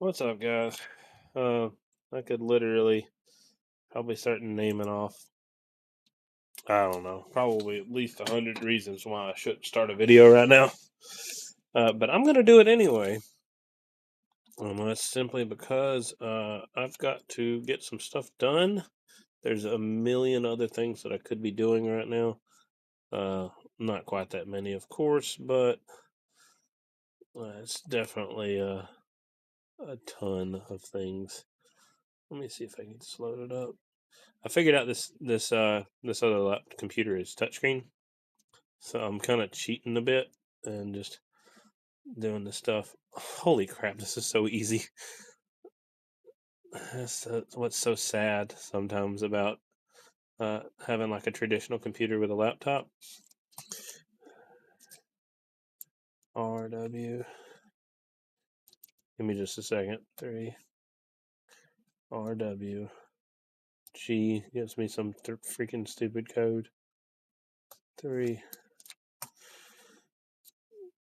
What's up, guys? I could literally probably start naming off, I don't know, probably at least 100 reasons why I shouldn't start a video right now. But I'm going to do it anyway. That's simply because I've got to get some stuff done. There's a million other things that I could be doing right now. Not quite that many, of course, but it's definitely a ton of things. Let me see if I can just load it up. I figured out this other computer is touchscreen, so I'm kind of cheating a bit and just doing this stuff. Holy crap, this is so easy. That's what's so sad sometimes about having like a traditional computer with a laptop. RW. Give me just a second. 3 RW. G gives me some freaking stupid code. 3.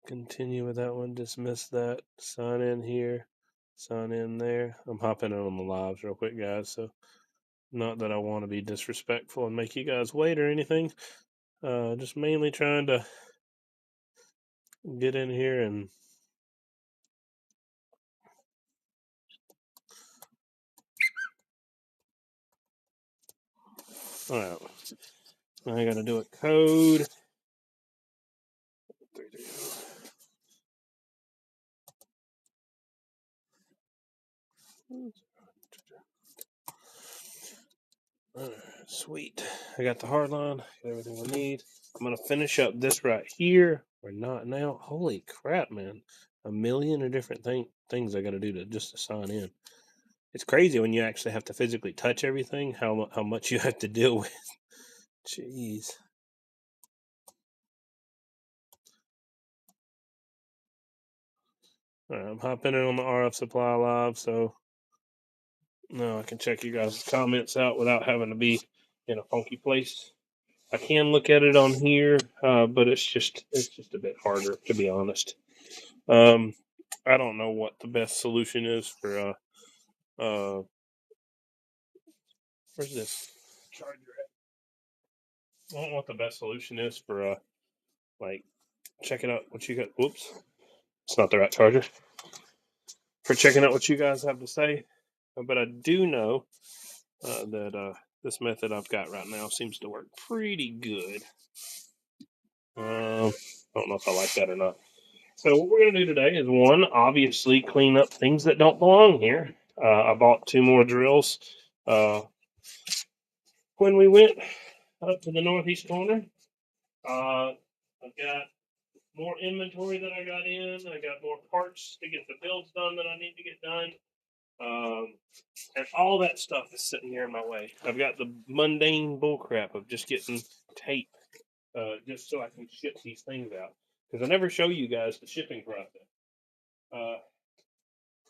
Continue with that one. Dismiss that. Sign in here. Sign in there. I'm hopping in on the lives real quick, guys. So, not that I want to be disrespectful and make you guys wait or anything. Just mainly trying to get in here and all right. I gotta do a code. Alright, sweet. I got the hardline, got everything I need. I'm gonna finish up this right here. Or not now. Holy crap, man. A million of different things I gotta do to sign in. It's crazy when you actually have to physically touch everything, how much you have to deal with. Jeez. Alright, I'm hopping in on the RF Supply Live, so now I can check you guys' comments out without having to be in a funky place. I can look at it on here, but it's just a bit harder, to be honest. I don't know what the best solution is for where's this charger at? I don't know what the best solution is for like checking out what you got. Whoops, it's not the right charger. For checking out what you guys have to say, but I do know that this method I've got right now seems to work pretty good. I don't know if I like that or not. So what we're going to do today is, one, obviously clean up things that don't belong here. I bought 2 more drills when we went up to the northeast corner. I've got more inventory that I got in. I got more parts to get the builds done that I need to get done. And all that stuff is sitting here in my way. I've got the mundane bullcrap of just getting tape just so I can ship these things out. Because I never show you guys the shipping process.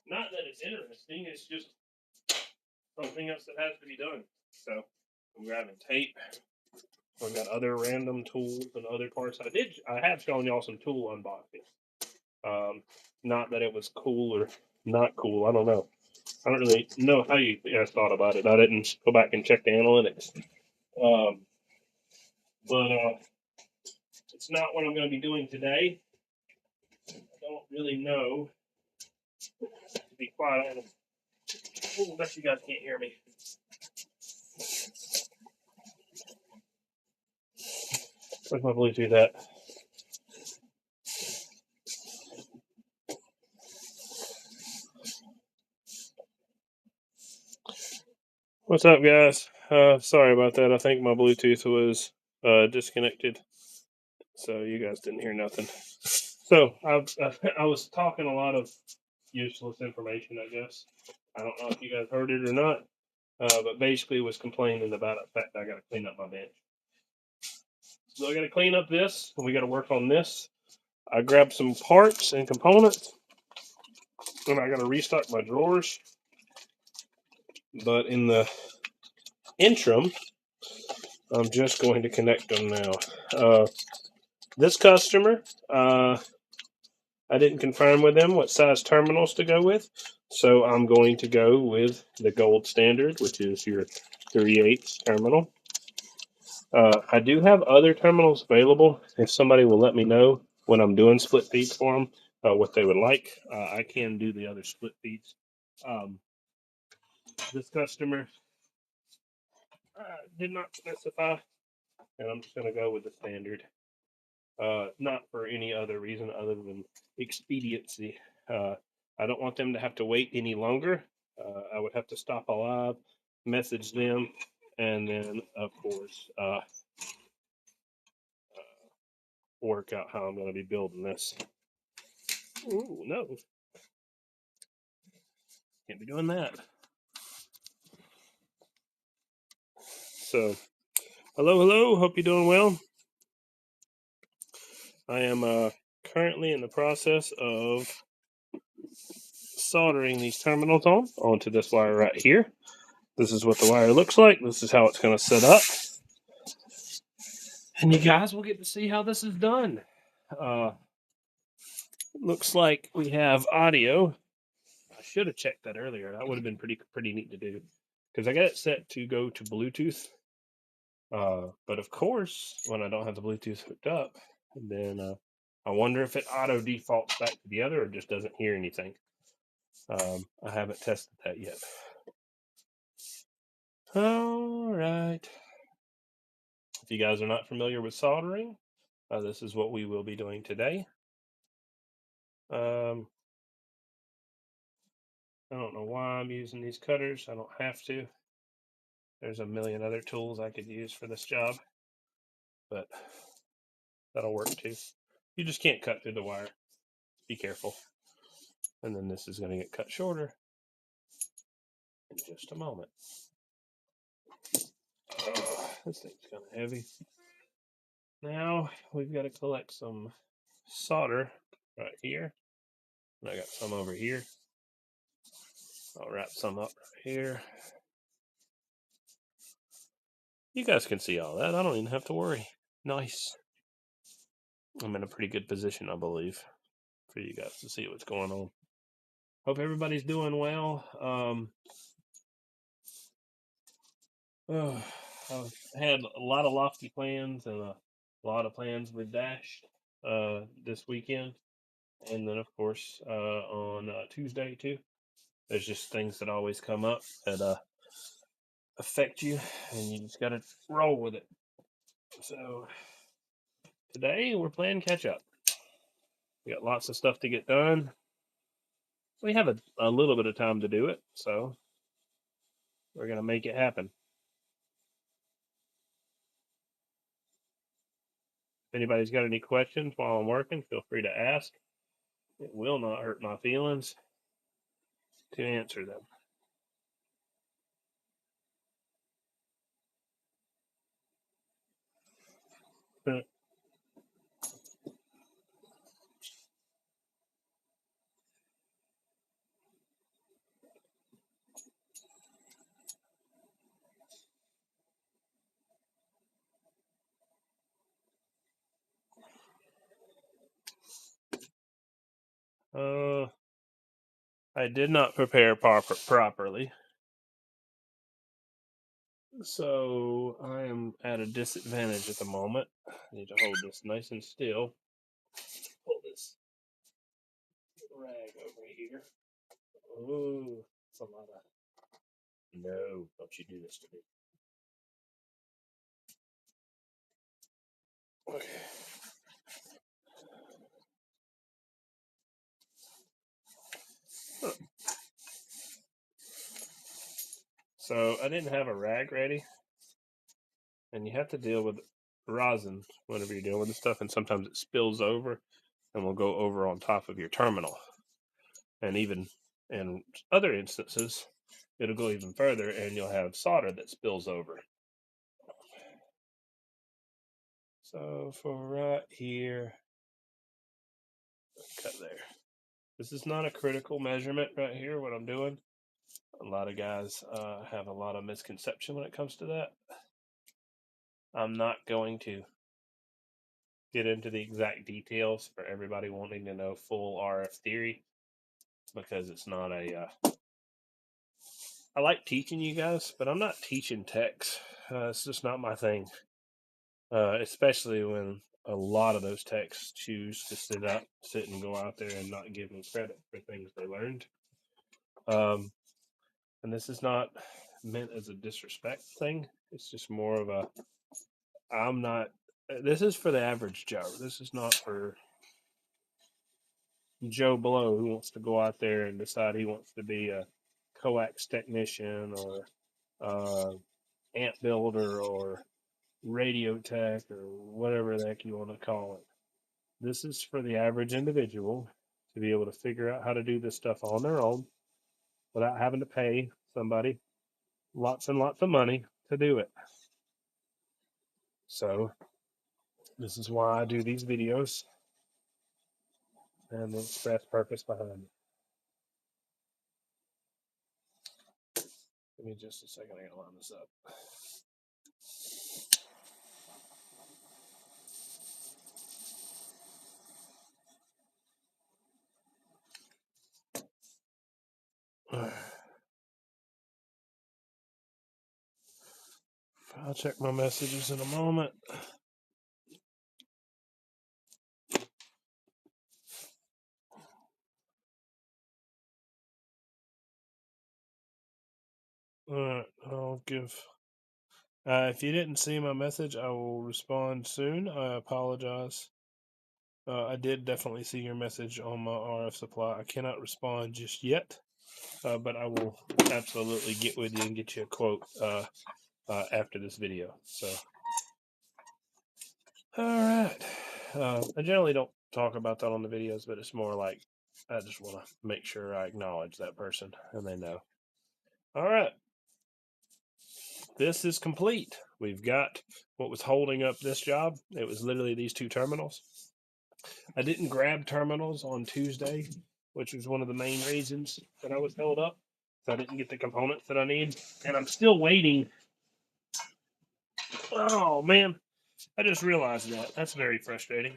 Not that it's interesting, it's just something else that has to be done. So I'm grabbing tape. I've got other random tools and other parts. I have shown y'all some tool unboxing. Not that it was cool or not cool. I don't know. I don't really know how you guys thought about it. I didn't go back and check the analytics. But it's not what I'm going to be doing today. I don't really know, to be quite honest. Oh, I bet you guys can't hear me. Where's my Bluetooth at? What's up, guys? Sorry about that. I think my Bluetooth was disconnected, so you guys didn't hear nothing. So I was talking a lot of useless information, I guess. I don't know if you guys heard it or not, but basically was complaining about the fact I got to clean up my bench. So I got to clean up this, and we got to work on this. I grabbed some parts and components, and I got to restock my drawers. But in the interim, I'm just going to connect them now. This customer, I I didn't confirm with them what size terminals to go with, so I'm going to go with the gold standard, which is your 3/8 terminal. I do have other terminals available. If somebody will let me know when I'm doing split feeds for them, what they would like, I can do the other split feeds. Um, this customer did not specify, and I'm just going to go with the standard. Not for any other reason other than expediency. Uh, I don't want them to have to wait any longer. I would have to stop a live, message them, and then, of course, work out how I'm going to be building this. Ooh, no. Can't be doing that. So, hello. Hope you're doing well. I am currently in the process of soldering these terminals onto this wire right here. This is what the wire looks like. This is how it's going to set up. And you guys will get to see how this is done. Looks like we have audio. I should have checked that earlier. That would have been pretty neat to do, because I got it set to go to Bluetooth. But of course, when I don't have the Bluetooth hooked up, then I wonder if it auto defaults back to the other or just doesn't hear anything. I haven't tested that yet. All right. If you guys are not familiar with soldering, this is what we will be doing today. I don't know why I'm using these cutters. I don't have to. There's a million other tools I could use for this job, but that'll work too. You just can't cut through the wire. Be careful. And then this is going to get cut shorter in just a moment. This thing's kind of heavy. Now we've got to collect some solder right here. And I got some over here. I'll wrap some up right here. You guys can see all that. I don't even have to worry. Nice. I'm in a pretty good position, I believe, for you guys to see what's going on. Hope everybody's doing well. I've had a lot of lofty plans and a lot of plans with Dash this weekend. And then, of course, on Tuesday, too. There's just things that always come up that affect you, and you just got to roll with it. So, today we're playing catch up. We got lots of stuff to get done. We have a little bit of time to do it, so we're going to make it happen. If anybody's got any questions while I'm working, feel free to ask. It will not hurt my feelings to answer them. I did not prepare properly, so I am at a disadvantage at the moment. I need to hold this nice and still. Pull this rag over here. Oh, it's a lot of. No, don't you do this to me. Okay. Huh. So I didn't have a rag ready, and you have to deal with rosin whenever you're dealing with this stuff, and sometimes it spills over and will go over on top of your terminal. And even in other instances, it'll go even further, and you'll have solder that spills over. So for right here, cut there. This is not a critical measurement right here, what I'm doing. A lot of guys have a lot of misconception when it comes to that. I'm not going to get into the exact details for everybody wanting to know full RF theory, because it's not a. I like teaching you guys, but I'm not teaching techs. It's just not my thing. Especially when a lot of those techs choose to sit and go out there and not give me credit for things they learned. And this is not meant as a disrespect thing. It's just more of a, I'm not, this is for the average Joe. This is not for Joe Blow who wants to go out there and decide he wants to be a coax technician or amp builder or radio tech or whatever the heck you want to call it. This is for the average individual to be able to figure out how to do this stuff on their own without having to pay somebody lots and lots of money to do it. So this is why I do these videos and the express purpose behind it. Give me just a second, I gotta line this up. I'll check my messages in a moment. Alright, I'll give. If you didn't see my message, I will respond soon. I apologize. I did definitely see your message on my RF supply. I cannot respond just yet, but I will absolutely get with you and get you a quote after this video. So, all right. I generally don't talk about that on the videos, but it's more like I just want to make sure I acknowledge that person and they know. All right. This is complete. We've got what was holding up this job. It was literally these two terminals. I didn't grab terminals on Tuesday, which was one of the main reasons that I was held up. So I didn't get the components that I need. And I'm still waiting. Oh, man. I just realized that. That's very frustrating.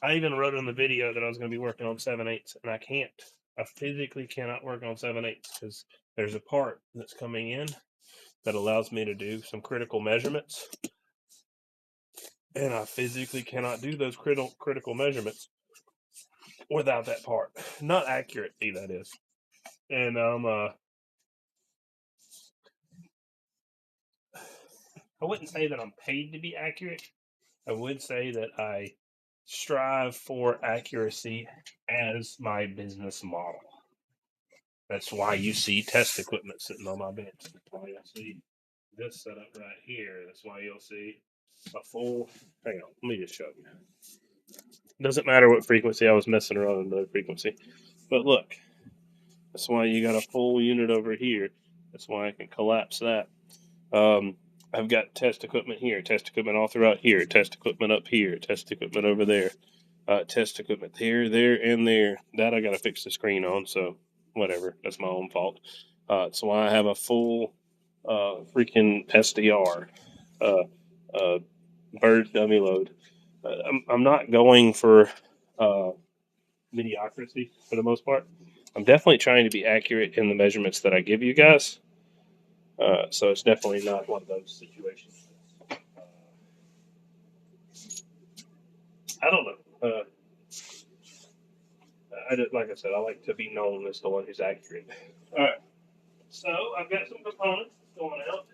I even wrote in the video that I was going to be working on 7/8, and I can't. I physically cannot work on 7/8 because there's a part that's coming in that allows me to do some critical measurements, and I physically cannot do those critical measurements without that part. Not accurately, that is. And I wouldn't say that I'm paid to be accurate. I would say that I strive for accuracy as my business model. That's why you see test equipment sitting on my bench. That's why you'll see this setup right here. That's why you'll see a full. Hang on, let me just show you. Doesn't matter what frequency I was messing around with another frequency, but look, that's why you got a full unit over here. That's why I can collapse that. I've got test equipment here, test equipment all throughout here, test equipment up here, test equipment over there, test equipment there, and there. That I got to fix the screen on, so whatever. That's my own fault. So I have a full freaking SDR, bird dummy load. I'm not going for mediocrity for the most part. I'm definitely trying to be accurate in the measurements that I give you guys. So it's definitely not one of those situations. I don't know. Like I said, I like to be known as the one who's accurate. All right. So I've got some components going out.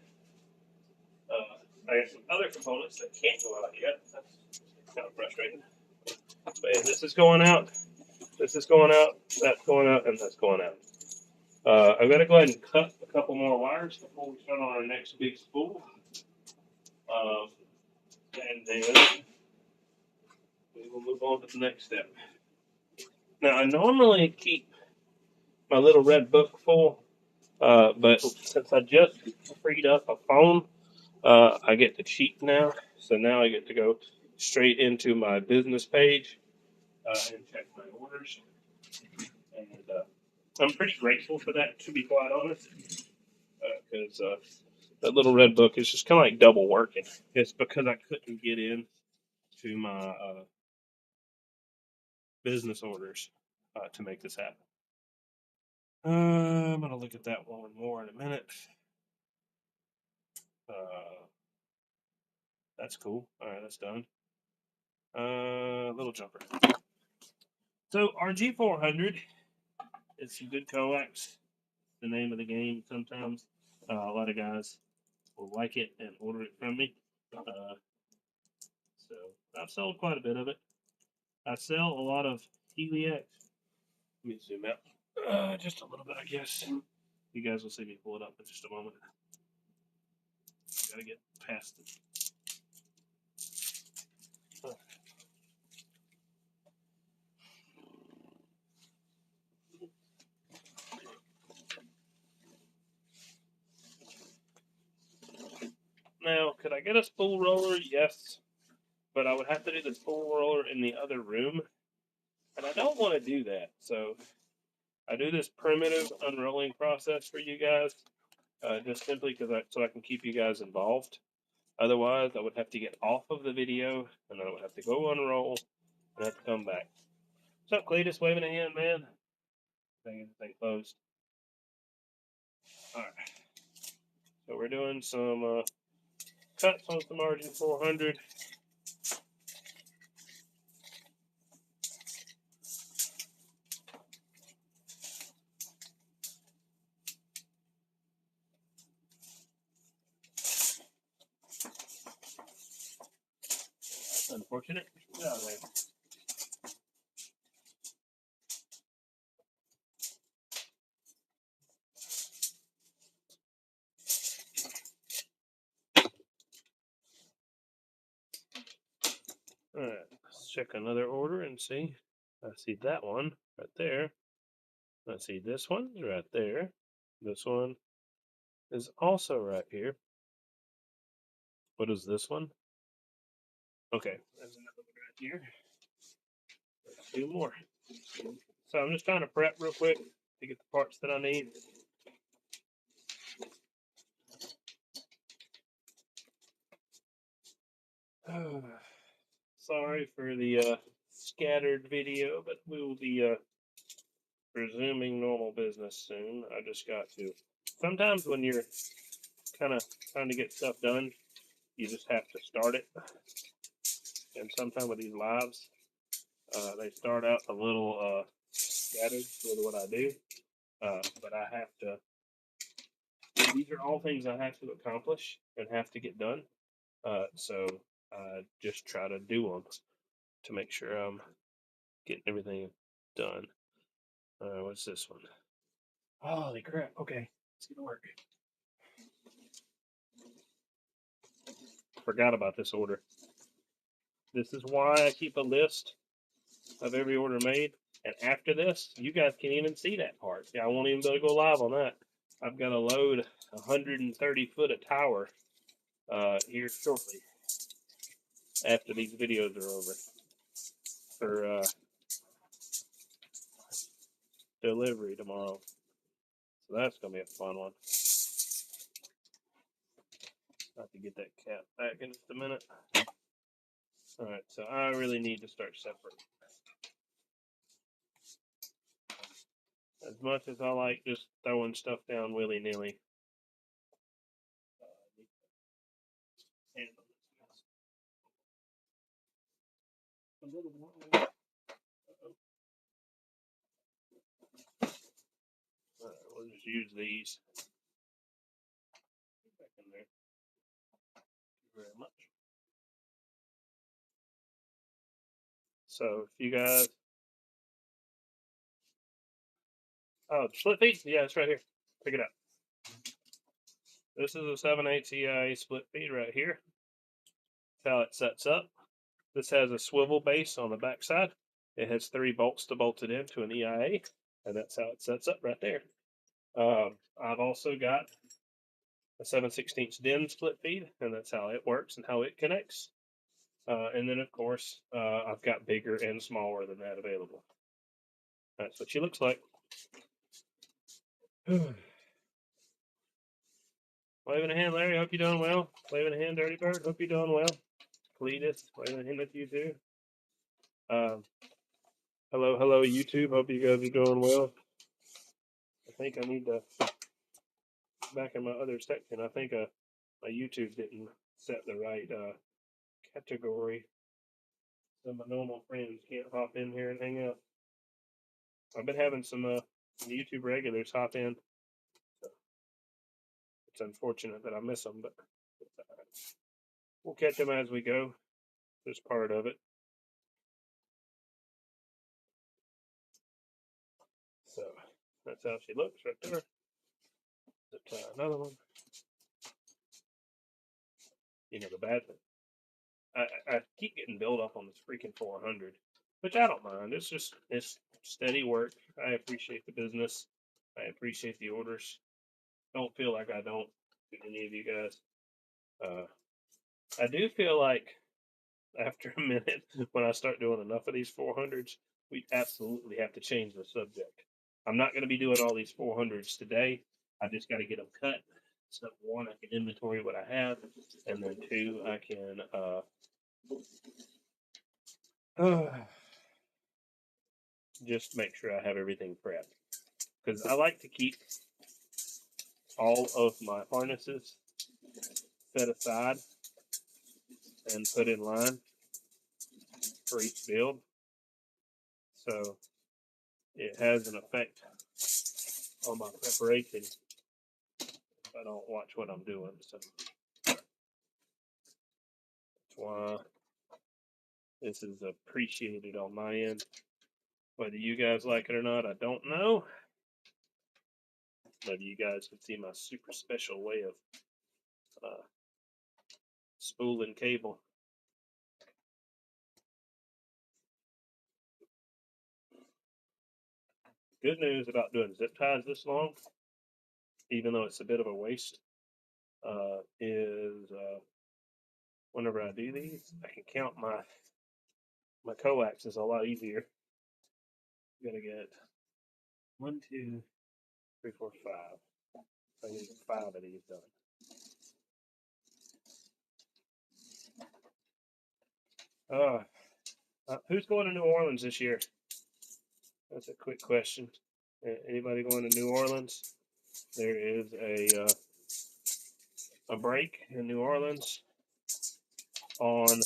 I got some other components that can't go out yet. That's kind of frustrating. But yeah, this is going out. This is going out. That's going out, and that's going out. I've got to go ahead and cut a couple more wires before we start on our next big spool. And then we will move on to the next step. Now, I normally keep my little red book full, but since I just freed up a phone, I get to cheat now. So now I get to go straight into my business page and check my orders. And I'm pretty grateful for that, to be quite honest, because that little red book is just kind of like double working. It's because I couldn't get in to my business orders to make this happen. I'm gonna look at that one more in a minute. That's cool. All right, that's done. Little jumper. So Rg-400 is some good coax. The name of the game. Sometimes a lot of guys will like it and order it from me. So I've sold quite a bit of it. I sell a lot of Helix. Let me zoom out just a little bit, I guess. You guys will see me pull it up in just a moment. Gotta get past it. Now, could I get a spool roller? Yes. But I would have to do the spool roller in the other room. And I don't want to do that. So I do this primitive unrolling process for you guys. Just simply so I can keep you guys involved. Otherwise, I would have to get off of the video, and then I would have to go unroll, and have to come back. What's up, Cletus? Waving a hand, man. Thing closed. All right. So we're doing some cuts on some Rg-400. That's unfortunate. Get out of there. All right, let's check another order and see. I see that one right there. I see this one right there. This one is also right here. What is this one? Okay, there's another one right here. Let's do more. So I'm just trying to prep real quick to get the parts that I need. Sorry for the scattered video, but we will be resuming normal business soon. I just got to. Sometimes when you're kind of trying to get stuff done, you just have to start it. And sometimes with these lives, they start out a little scattered with what I do. But I have to. These are all things I have to accomplish and have to get done. So I just try to do them to make sure I'm getting everything done. What's this one? Holy crap. Okay. It's going to work. Forgot about this order. This is why I keep a list of every order made. And after this, you guys can't even see that part. Yeah, I won't even be able to go live on that. I've got to load 130 foot of tower here shortly after these videos are over for delivery tomorrow. So that's going to be a fun one. I have to get that cap back in just a minute. All right, so I really need to start separating. As much as I like just throwing stuff down willy-nilly. We'll just use these. Back in there. Thank you very much. So if you guys, oh, split feed, yeah, it's right here. Pick it up. This is a 7/8 CIA split feed right here. That's how it sets up. This has a swivel base on the back side. It has 3 bolts to bolt it into an EIA, and that's how it sets up right there. I've also got a 7/16 DIN split feed, and that's how it works and how it connects. And then, of course, I've got bigger and smaller than that available. That's what she looks like. Waving a hand, Larry. Hope you're doing well. Waving a hand, Dirty Bird. Hope you're doing well. Cletus, in with you too. Hello, YouTube. Hope you guys are doing well. I think I need to back in my other section. I think my YouTube didn't set the right category, so my normal friends can't hop in here and hang out. I've been having some YouTube regulars hop in. So it's unfortunate that I miss them, but we'll catch them as we go. There's part of it. So that's how she looks right there. Let's try another one. You know, the bad thing, I keep getting built up on this freaking 400, which I don't mind. It's steady work. I appreciate the business. I appreciate the orders. Don't feel like I don't to any of you guys. I do feel like after a minute, when I start doing enough of these 400s, we absolutely have to change the subject. I'm not going to be doing all these 400s today. I just got to get them cut. So one, I can inventory what I have, and then two, I can just make sure I have everything prepped. Because I like to keep all of my harnesses set aside and put in line for each build. So it has an effect on my preparation if I don't watch what I'm doing. So that's why this is appreciated on my end. Whether you guys like it or not, I don't know. Maybe you guys can see my super special way of spooling cable. Good news about doing zip ties this long, even though it's a bit of a waste, is whenever I do these, I can count my coaxes a lot easier. I'm gonna get 1, 2, 3, 4, 5. I need 5 of these done. Who's going to New Orleans this year? That's a quick question. Anybody going to New Orleans? There is a break in New Orleans on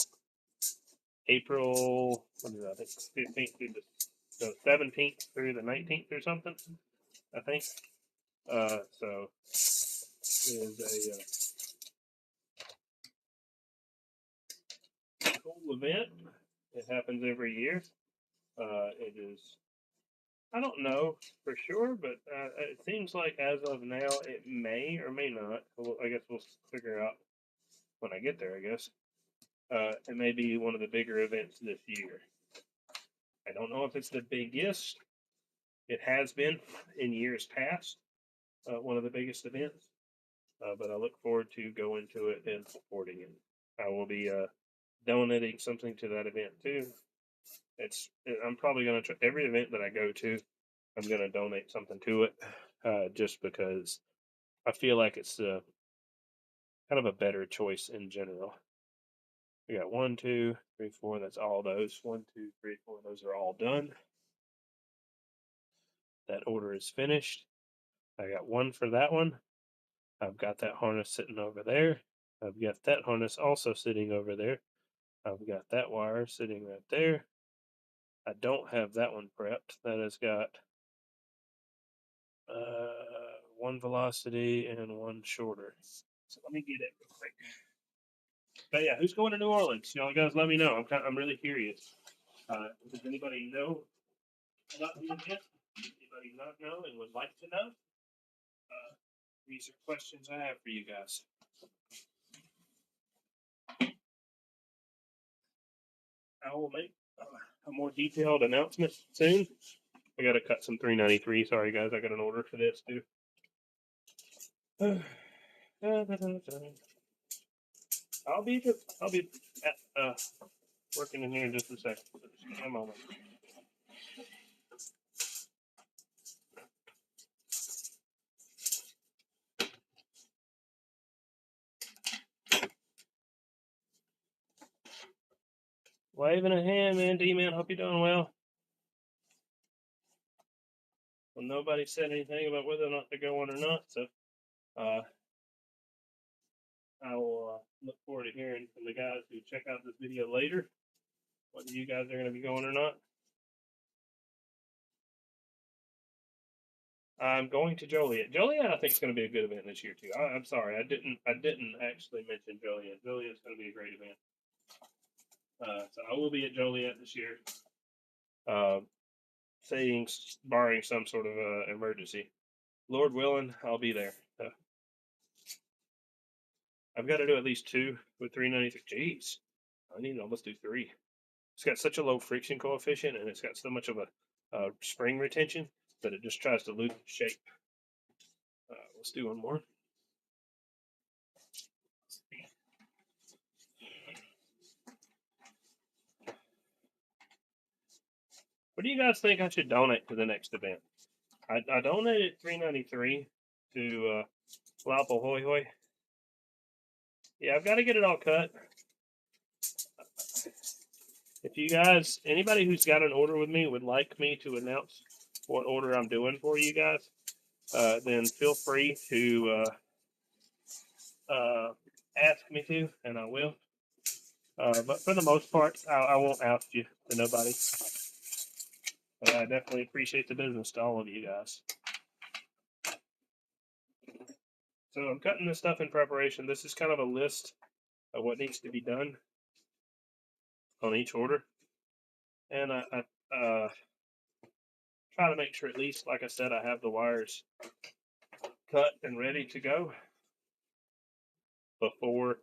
April, what is that? I think 15th through the 17th through the 19th or something. I think. So is a cool event. It happens every year. It is. I don't know for sure, but it seems like as of now, it may or may not. Well, I guess we'll figure out when I get there. I guess it may be one of the bigger events this year. I don't know if it's the biggest. It has been in years past one of the biggest events, but I look forward to going to it and supporting it. I will be donating something to that event too. I'm probably going to every event that I go to, I'm going to donate something to it, just because I feel like it's kind of a better choice in general. We got 1, 2, 3, 4. That's all those. 1, 2, 3, 4. Those are all done. That order is finished. I got one for that one. I've got that harness sitting over there. I've got that harness also sitting over there. I've got that wire sitting right there. I don't have that one prepped. That has got one velocity and one shorter. So let me get it real quick. But yeah, who's going to New Orleans? Y'all guys, let me know. I'm really curious. Does anybody know about the event? Anybody not know and would like to know? These are questions I have for you guys. I will make a more detailed announcement soon. I gotta cut some 393. Sorry guys, I got an order for this too. I'll be working in here in just a second. Just give me a moment. Waving a hand, man. D-Man, hope you're doing well. Well, nobody said anything about whether or not they're going or not, so I will look forward to hearing from the guys who check out this video later, whether you guys are going to be going or not. I'm going to Joliet. Joliet, I think, is going to be a good event this year too. I'm sorry, I didn't actually mention Joliet. Joliet's going to be a great event. So I will be at Joliet this year, saying barring some sort of emergency. Lord willing, I'll be there. I've got to do at least 2 with 393. Jeez, I need to almost do 3. It's got such a low friction coefficient, and it's got so much of a spring retention that it just tries to lose its shape. Let's do one more. What do you guys think I should donate to the next event? I donated 393 to Laupo Hoi Hoi. Yeah, I've got to get it all cut. If you guys, anybody who's got an order with me would like me to announce what order I'm doing for you guys, then feel free to ask me to, and I will. But for the most part, I won't oust you to nobody. But I definitely appreciate the business to all of you guys. So I'm cutting this stuff in preparation. This is kind of a list of what needs to be done on each order. And I try to make sure, at least, like I said, I have the wires cut and ready to go before,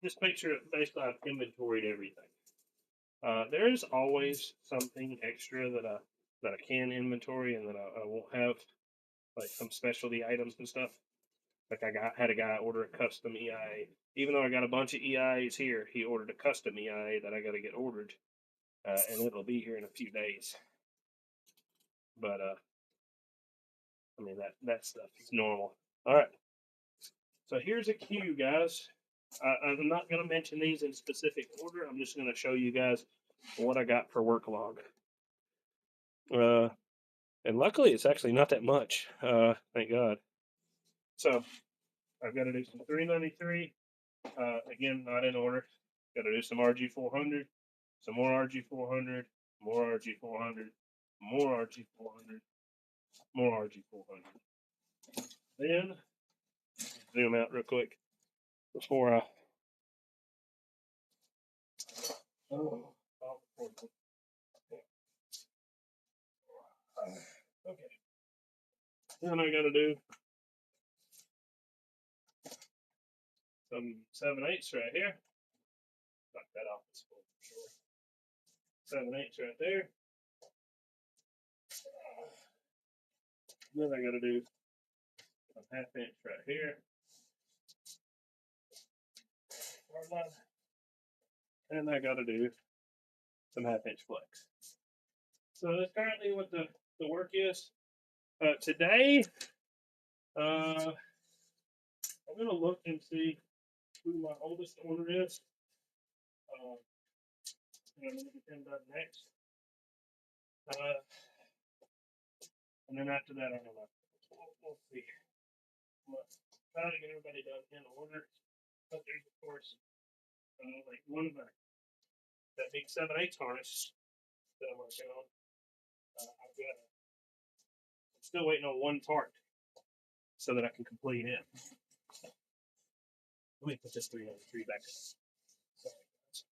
just make sure basically I've inventoried everything. There is always something extra that I can inventory and that I won't have, like some specialty items and stuff. Like had a guy order a custom EIA. Even though I got a bunch of EIAs here, he ordered a custom EIA that I got to get ordered, and it'll be here in a few days. But I mean that stuff is normal. All right. So here's a cue, guys. I'm not going to mention these in specific order. I'm just going to show you guys what I got for work log. And luckily, it's actually not that much. Thank God. So I've got to do some 393. Again, not in order. Got to do some Rg-400, some more Rg-400, more Rg-400, more Rg-400, more Rg-400. Then zoom out real quick before I. Okay. Then I got to do some 7/8 right here. Knock that off this for sure. 7/8 right there. Then I got to do a 1/2 inch right here. Hardline. And I got to do some 1/2 inch flex. So that's currently what the work is. Today, I'm going to look and see who my oldest order is. I'm going to get them done next. And then after that, I don't know. We'll see. I'm going to try to get everybody done in order. But there's, of course, like one of that big 7/8 harness that I'm working on. I'm still waiting on one part so that I can complete it. Let me put this 393 back in. Sorry, guys.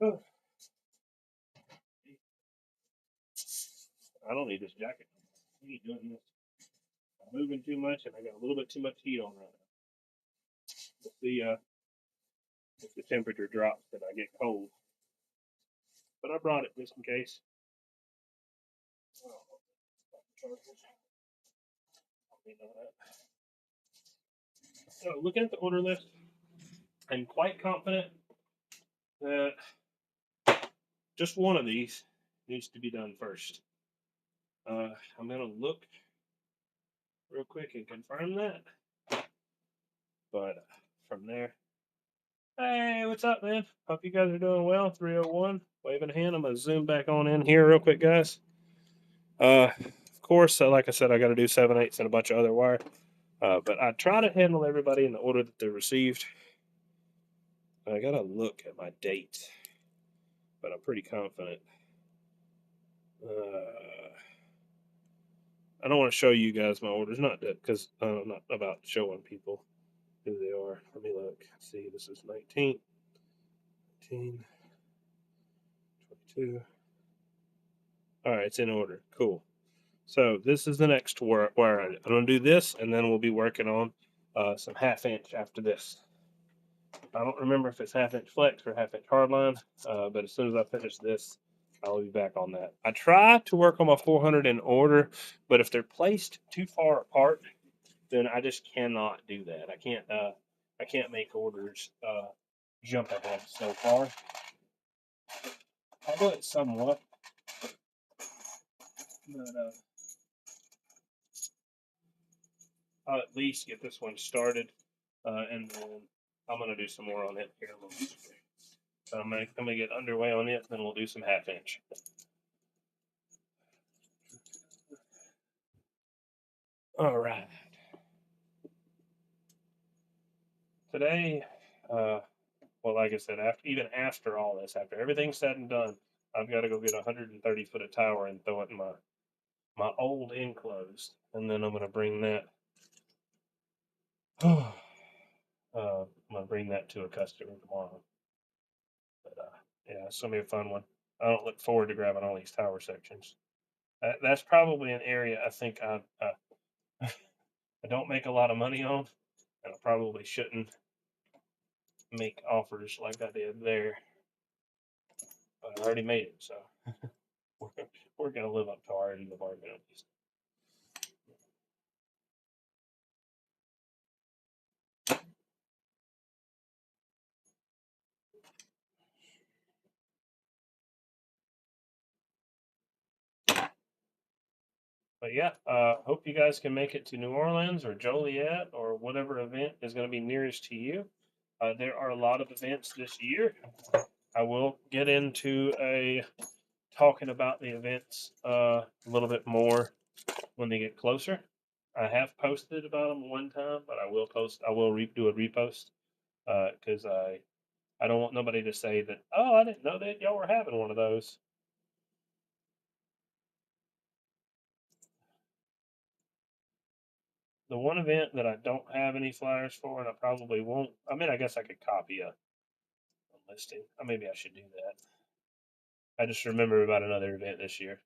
Oh. I don't need this jacket. I ain't doing this. I'm moving too much, and I got a little bit too much heat on right now. We'll see if the temperature drops and I get cold. But I brought it just in case. So, looking at the order list, I'm quite confident that just one of these needs to be done first. I'm gonna look real quick and confirm that. But from there, hey, what's up, man? Hope you guys are doing well. 301, waving a hand. I'm gonna zoom back on in here real quick, guys. Of course, like I said, I got to do 7/8 and a bunch of other wire. But I try to handle everybody in the order that they're received. I gotta look at my date, but I'm pretty confident. I don't want to show you guys my orders, not that because I'm not about showing people who they are. Let me look. See, this is 19, 19, 22. All right, it's in order. Cool. So this is the next wire. I'm going to do this, and then we'll be working on some 1/2 inch after this. I don't remember if it's 1/2 inch flex or 1/2 inch hardline, but as soon as I finish this, I'll be back on that. I try to work on my 400 in order, but if they're placed too far apart, then I just cannot do that. I can't make orders jump ahead so far. I'll do it somewhat, but I'll at least get this one started, and then I'm gonna do some more on it here a little bit. So I'm gonna get underway on it, then we'll do some 1/2 inch. All right. Today, well, like I said, even after all this, after everything's said and done, I've got to go get a 130 foot of tower and throw it in my old enclosed, and then I'm gonna bring that. I'm gonna bring that to a customer tomorrow. But yeah, it's gonna be a fun one. I don't look forward to grabbing all these tower sections. That's probably an area I think I don't make a lot of money on, and I probably shouldn't make offers like I did there. But I already made it, so we're gonna live up to our end of the bargain at least. But yeah, hope you guys can make it to New Orleans or Joliet or whatever event is going to be nearest to you. There are a lot of events this year. I will get into talking about the events a little bit more when they get closer. I have posted about them one time, but I will post. I will do a repost because I don't want nobody to say that. Oh, I didn't know that y'all were having one of those. The one event that I don't have any flyers for, and I probably won't. I mean, I guess I could copy a listing. Maybe I should do that. I just remember about another event this year.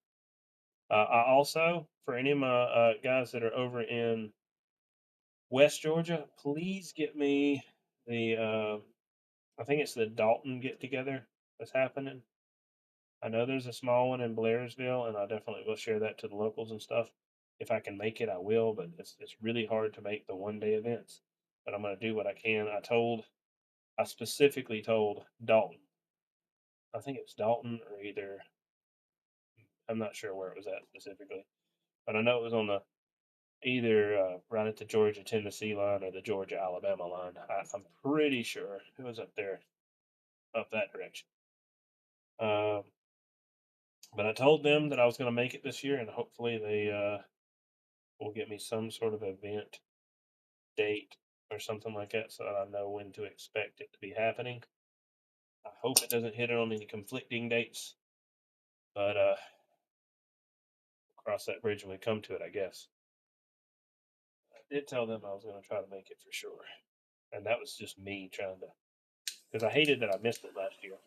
I also, for any of my guys that are over in West Georgia, please get me the. I think it's the Dalton get together that's happening. I know there's a small one in Blairsville, and I definitely will share that to the locals and stuff. If I can make it, I will. But it's really hard to make the 1 day events. But I'm going to do what I can. I specifically told Dalton. I think it was Dalton or either. I'm not sure where it was at specifically, but I know it was on the either right at the Georgia Tennessee line or the Georgia Alabama line. I'm pretty sure it was up there, up that direction. Um, but I told them that I was going to make it this year, and hopefully they will get me some sort of event date or something like that, so that I know when to expect it to be happening. I hope it doesn't hit it on any conflicting dates, but cross that bridge when we come to it, I guess. I did tell them I was going to try to make it for sure, and that was just me trying to, because I hated that I missed it last year.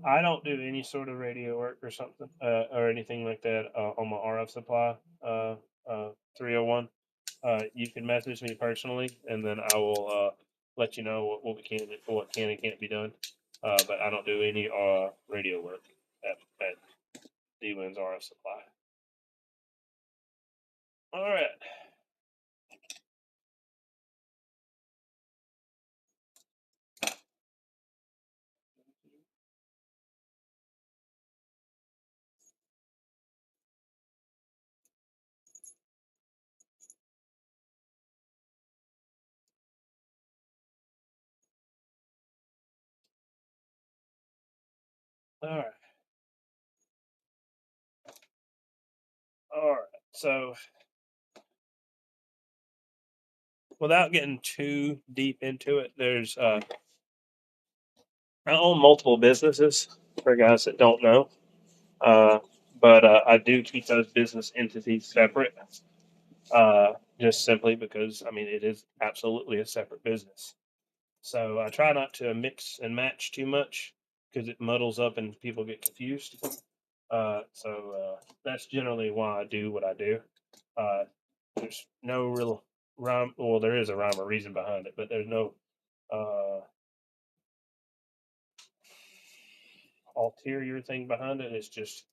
I don't do any sort of radio work or something or anything like that on my RF supply 301. You can message me personally, and then I will let you know what we can, what can and can't be done. But I don't do any radio work at D-Win's RF supply. All right. All right. All right. So, without getting too deep into it, I own multiple businesses for guys that don't know. Uh, but I do keep those business entities separate, just simply because I mean it is absolutely a separate business. So I try not to mix and match too much because it muddles up and people get confused. That's generally why I do what I do. Uh, there's no real rhyme. Well, there is a rhyme or reason behind it, but there's no uh, ulterior thing behind it. It's just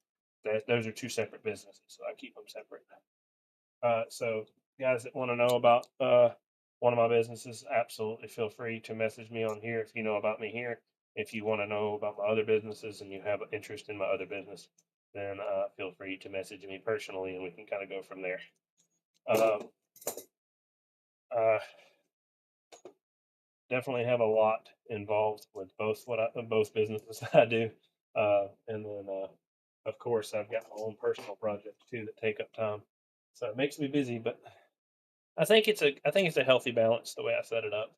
that those are two separate businesses, so I keep them separate. So guys that want to know about one of my businesses, absolutely feel free to message me on here if you know about me here. If you want to know about my other businesses and you have an interest in my other business, then feel free to message me personally, and we can kind of go from there. Um, uh, Definitely have a lot involved with both businesses I do, and then of course I've got my own personal projects too that take up time, so it makes me busy. But I think it's a healthy balance the way I set it up.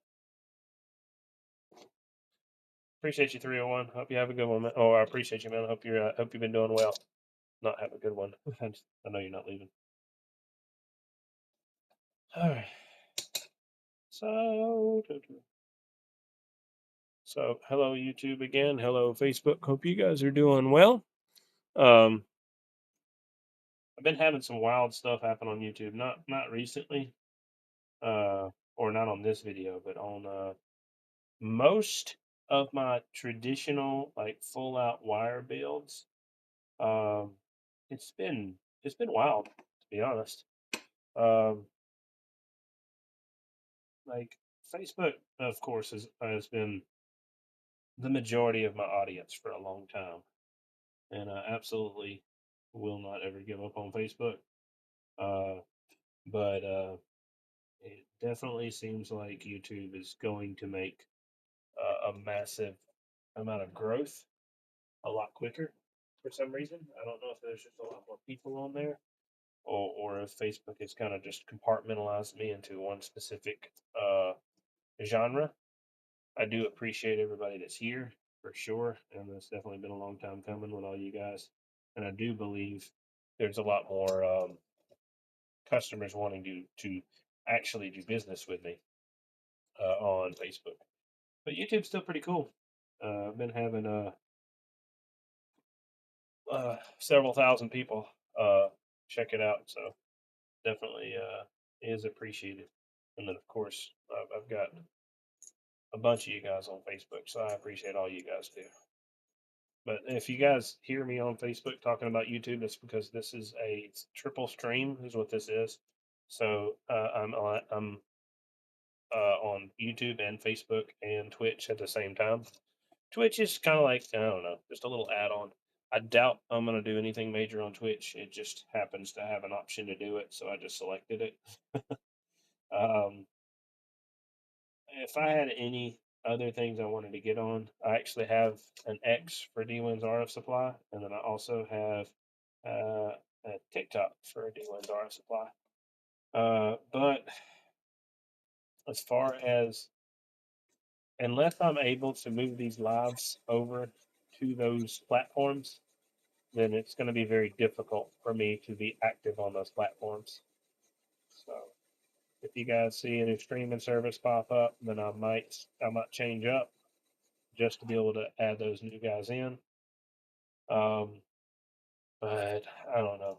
Appreciate you 301. Hope you have a good one, man. Oh, I appreciate you, man. Hope you've been doing well. Not have a good one. I know you're not leaving. All right. So hello YouTube again. Hello Facebook. Hope you guys are doing well. Um, I've been having some wild stuff happen on YouTube. Not recently, or not on this video, but on most of my traditional like full out wire builds. Um, it's been wild to be honest. Um, like Facebook, of course, has been the majority of my audience for a long time, and I absolutely will not ever give up on Facebook. Uh, but it definitely seems like YouTube is going to make a massive amount of growth a lot quicker for some reason. I don't know if there's just a lot more people on there, or if Facebook has kind of just compartmentalized me into one specific genre. I do appreciate everybody that's here for sure, and it's definitely been a long time coming with all you guys. And I do believe there's a lot more customers wanting to actually do business with me on Facebook. But YouTube's still pretty cool. I've been having several thousand people check it out, so definitely is appreciated. And then of course I've got a bunch of you guys on Facebook, so I appreciate all you guys do. But if you guys hear me on Facebook talking about YouTube, it's because this is a triple stream, is what this is. So I'm on YouTube and Facebook and Twitch at the same time. Twitch is kind of like I don't know, just a little add-on. I doubt I'm gonna do anything major on Twitch. It just happens to have an option to do it, so I just selected it. Um, if I had any other things I wanted to get on, I actually have an X for D-Win's RF Supply, and then I also have a TikTok for D-Win's RF Supply. But as far as unless I'm able to move these lives over to those platforms, then it's going to be very difficult for me to be active on those platforms. So if you guys see a new streaming service pop up, then I might change up just to be able to add those new guys in. Um, but I don't know.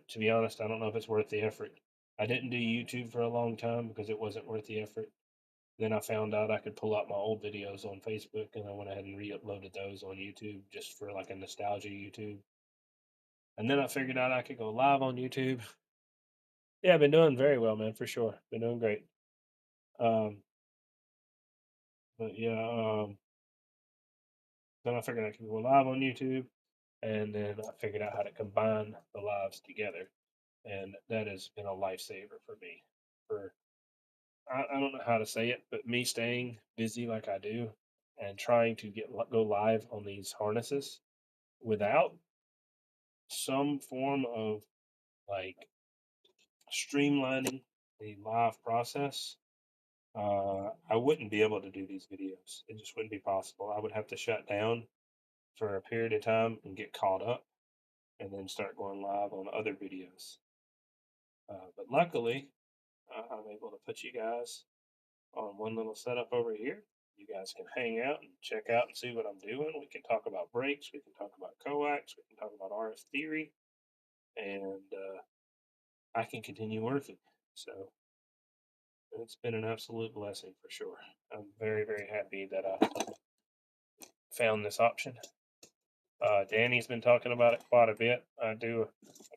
To be honest, I don't know if it's worth the effort. I didn't do YouTube for a long time because it wasn't worth the effort. Then I found out I could pull out my old videos on Facebook, and I went ahead and re-uploaded those on YouTube just for like a nostalgia YouTube. And then I figured out I could go live on YouTube. Yeah, I've been doing very well, man, for sure. Been doing great. Um, but yeah, then I figured I could go live on YouTube, and then I figured out how to combine the lives together, and that has been a lifesaver for me. For I don't know how to say it, but me staying busy like I do, and trying to go live on these harnesses. without some form of like streamlining the live process, I wouldn't be able to do these videos. It just wouldn't be possible. I would have to shut down for a period of time and get caught up and then start going live on other videos. But luckily, I'm able to put you guys on one little setup over here. You guys can hang out and check out and see what I'm doing. We can talk about brakes. We can talk about coax. We can talk about RF theory. And I can continue working. So it's been an absolute blessing for sure. I'm very, very happy that I found this option. Danny's been talking about it quite a bit. I do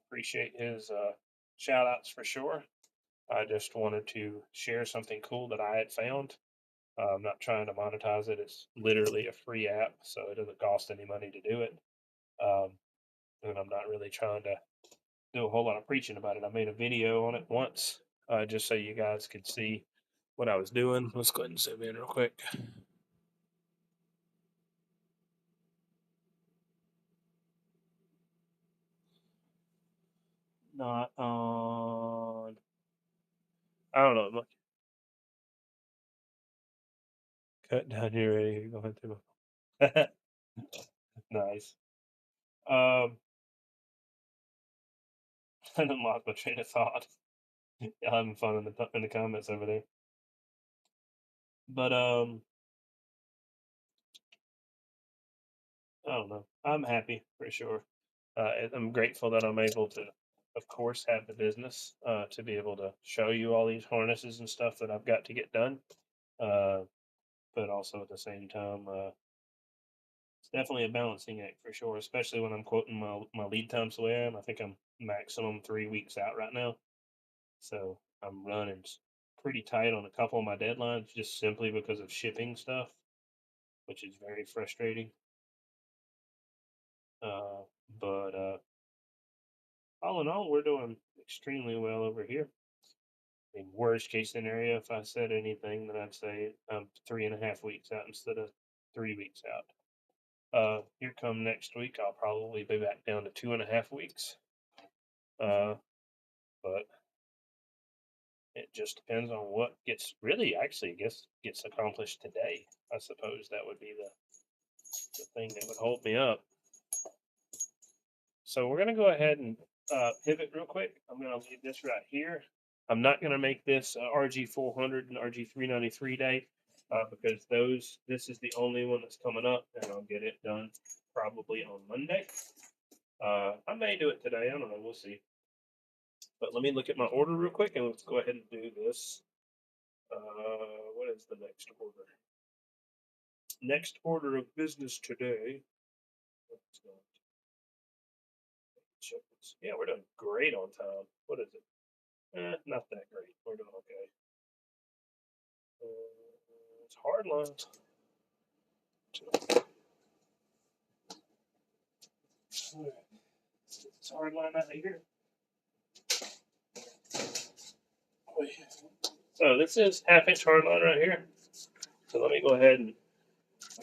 appreciate his shout outs for sure. I just wanted to share something cool that I had found. I'm not trying to monetize it. It's literally a free app, so it doesn't cost any money to do it. Um, and I'm not really trying to do a whole lot of preaching about it. I made a video on it once, just so you guys could see what I was doing. Let's go ahead and zoom in real quick. Not on. I don't know. Look, cut down here. Ready? Go ahead to nice. Um, I didn't lost my train of thought. I'm having fun in the comments over there. But I don't know. I'm happy for sure. I'm grateful that I'm able to, of course, have the business to be able to show you all these harnesses and stuff that I've got to get done. Uh, but also at the same time, it's definitely a balancing act for sure, especially when I'm quoting my lead times the way I am. I think I'm maximum 3 weeks out right now. So I'm running pretty tight on a couple of my deadlines just simply because of shipping stuff, which is very frustrating. Uh, but all in all, we're doing extremely well over here. I mean, worst case scenario, if I said anything, then I'd say I'm 3.5 weeks out instead of 3 weeks out. Here come next week, I'll probably be back down to 2.5 weeks. But it just depends on what gets really actually gets accomplished today. I suppose that would be the thing that would hold me up. So we're gonna go ahead and pivot real quick. I'm gonna leave this right here. I'm not gonna make this RG400 and Rg-393 day because this is the only one that's coming up, and I'll get it done probably on Monday. I may do it today. I don't know. We'll see. But let me look at my order real quick, and let's go ahead and do this. What is the next order? Next order of business today. Yeah, we're doing great on time. What is it? Not that great. We're doing okay. It's Hardline. It's Hardline out here. So this is half-inch Hardline right here. So let me go ahead and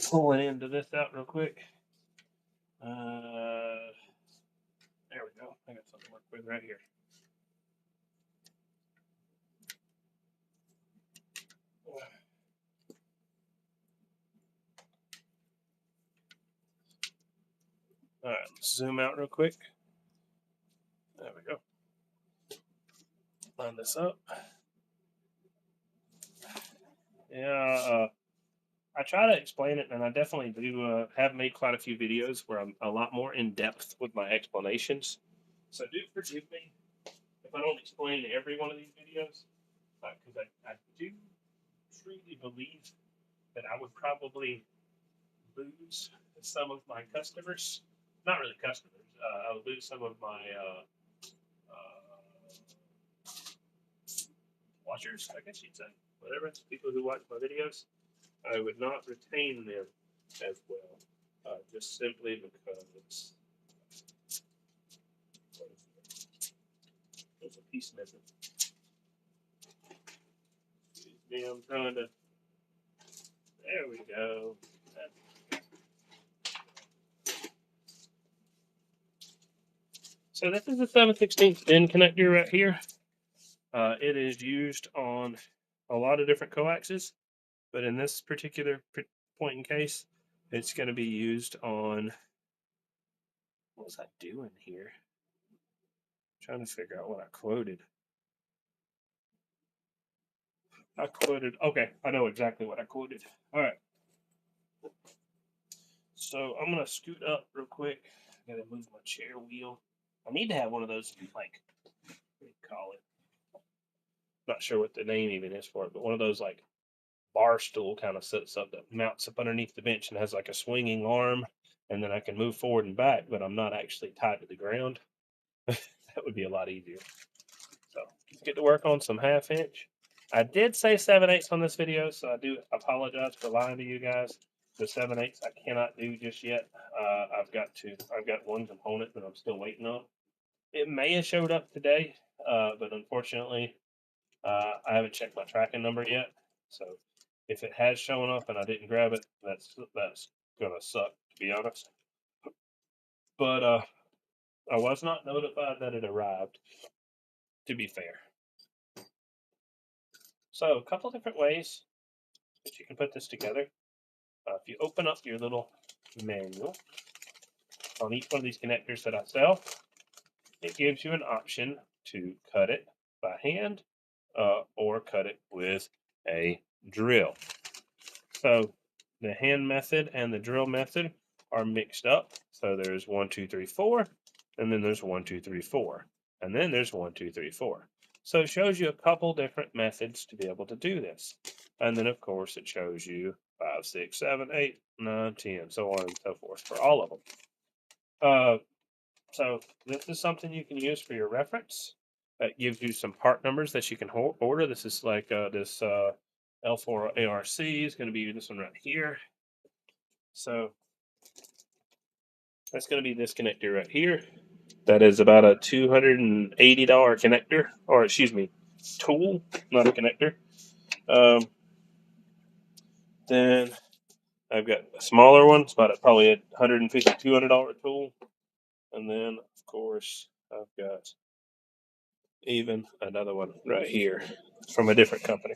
pull an end to this out real quick. There we go. I got something to work with right here. All right, let's zoom out real quick. There we go. Line this up. Yeah, I try to explain it, and I definitely do have made quite a few videos where I'm a lot more in depth with my explanations. So do forgive me if I don't explain every one of these videos, because I do truly believe that I would probably lose some of my customers. Not really customers. I would lose some of my watchers, I guess you'd say. Whatever. People who watch my videos. I would not retain them as well. Just simply because there's a piece missing. Excuse me, I'm trying to. There we go. So this is the 7/16 DIN connector right here. It is used on a lot of different coaxes, but in this particular point in case, it's going to be used on, what was I doing here? Trying to figure out what I quoted. Okay, I know exactly what I quoted. All right. So I'm going to scoot up real quick. I got to move my chair wheel. I need to have one of those, like, what do you call it? Not sure what the name even is for it, but one of those, like, bar stool kind of sits up that mounts up underneath the bench and has like a swinging arm, and then I can move forward and back, but I'm not actually tied to the ground. That would be a lot easier. So let's get to work on some 1/2 inch. I did say 7/8 on this video, so I do apologize for lying to you guys. The 7/8 I cannot do just yet. I've got one component that I'm still waiting on. It may have showed up today, but unfortunately, I haven't checked my tracking number yet. So if it has shown up and I didn't grab it, that's gonna suck, to be honest. But I was not notified that it arrived, to be fair. So a couple different ways that you can put this together. If you open up your little manual on each one of these connectors that I sell, it gives you an option to cut it by hand or cut it with a drill. So the hand method and the drill method are mixed up. So there's 1, 2, 3, 4, and then there's 1, 2, 3, 4, and then there's 1, 2, 3, 4. So it shows you a couple different methods to be able to do this. And then, of course, it shows you 5, 6, 7, 8, 9, 10, so on and so forth for all of them. So this is something you can use for your reference. It gives you some part numbers that you can order. This is like this L4 ARC is going to be this one right here. So that's going to be this connector right here. That is about a $280 connector, or excuse me, tool, not a connector. Then I've got a smaller one. It's about probably a $150, $200 tool. And then, of course, I've got even another one right here from a different company.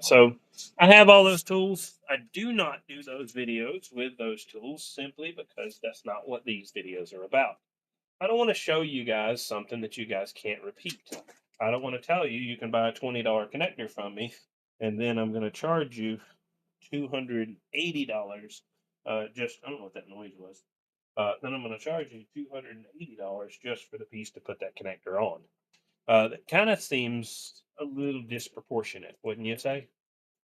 So I have all those tools. I do not do those videos with those tools simply because that's not what these videos are about. I don't want to show you guys something that you guys can't repeat. I don't want to tell you you can buy a $20 connector from me and then I'm going to charge you $280. I don't know what that noise was. Then I'm going to charge you $280 just for the piece to put that connector on. That kind of seems a little disproportionate, wouldn't you say?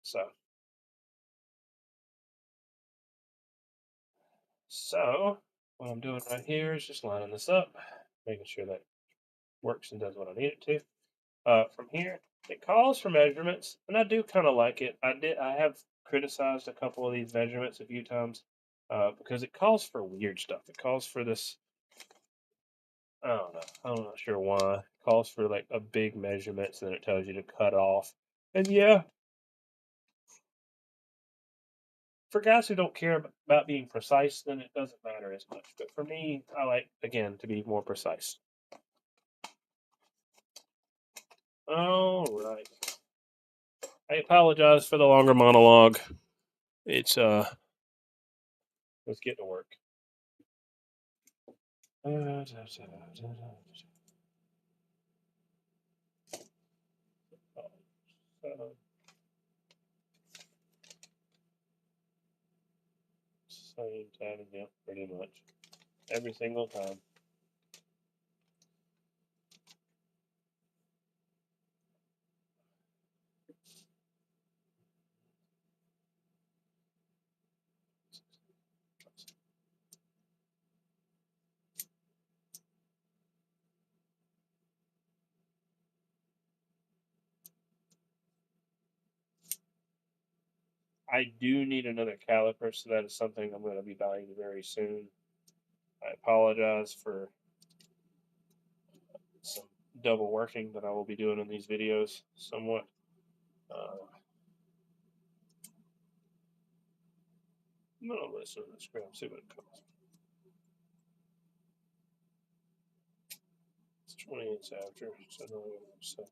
So what I'm doing right here is just lining this up, making sure that works and does what I need it to. From here, it calls for measurements, and I do kind of like it. I have criticized a couple of these measurements a few times because it calls for weird stuff. It calls for this. I don't know. I'm not sure why. It calls for like a big measurements, and then it tells you to cut off. And yeah, for guys who don't care about being precise, then it doesn't matter as much. But for me, I like again to be more precise. All right. I apologize for the longer monologue. It's let's get to work. Same time, yeah, pretty much every single time. I do need another caliper, so that is something I'm going to be buying very soon. I apologize for some double working that I will be doing in these videos somewhat. I'm going to listen to the script, see what it comes. minutes after. So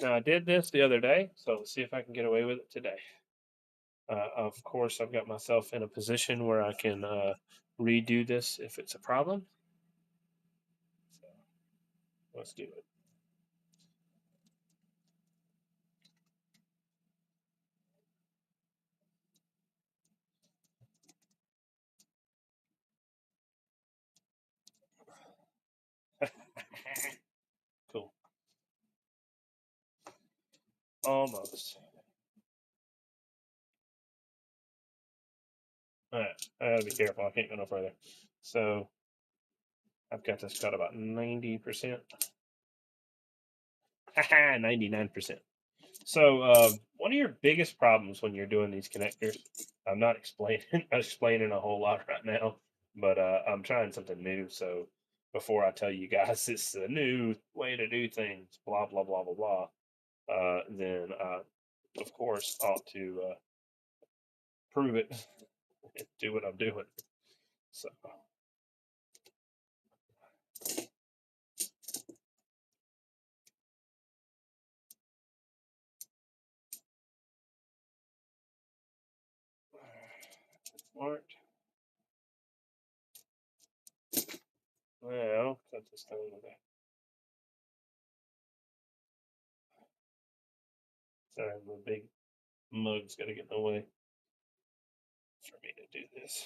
now I did this the other day, so let's see if I can get away with it today. Of course, I've got myself in a position where I can redo this if it's a problem. So let's do it. Cool. Almost. All right. I gotta be careful. I can't go no further. So I've got this cut about 90%. 99%. So one of your biggest problems when you're doing these connectors, I'm not explaining explaining a whole lot right now, but I'm trying something new. So before I tell you guys it's a new way to do things, blah blah blah blah blah, then of course ought to prove it, and do what I'm doing. So smart. Well, cut this thing today. Sorry, the big mug's got to get in the way for me to do this.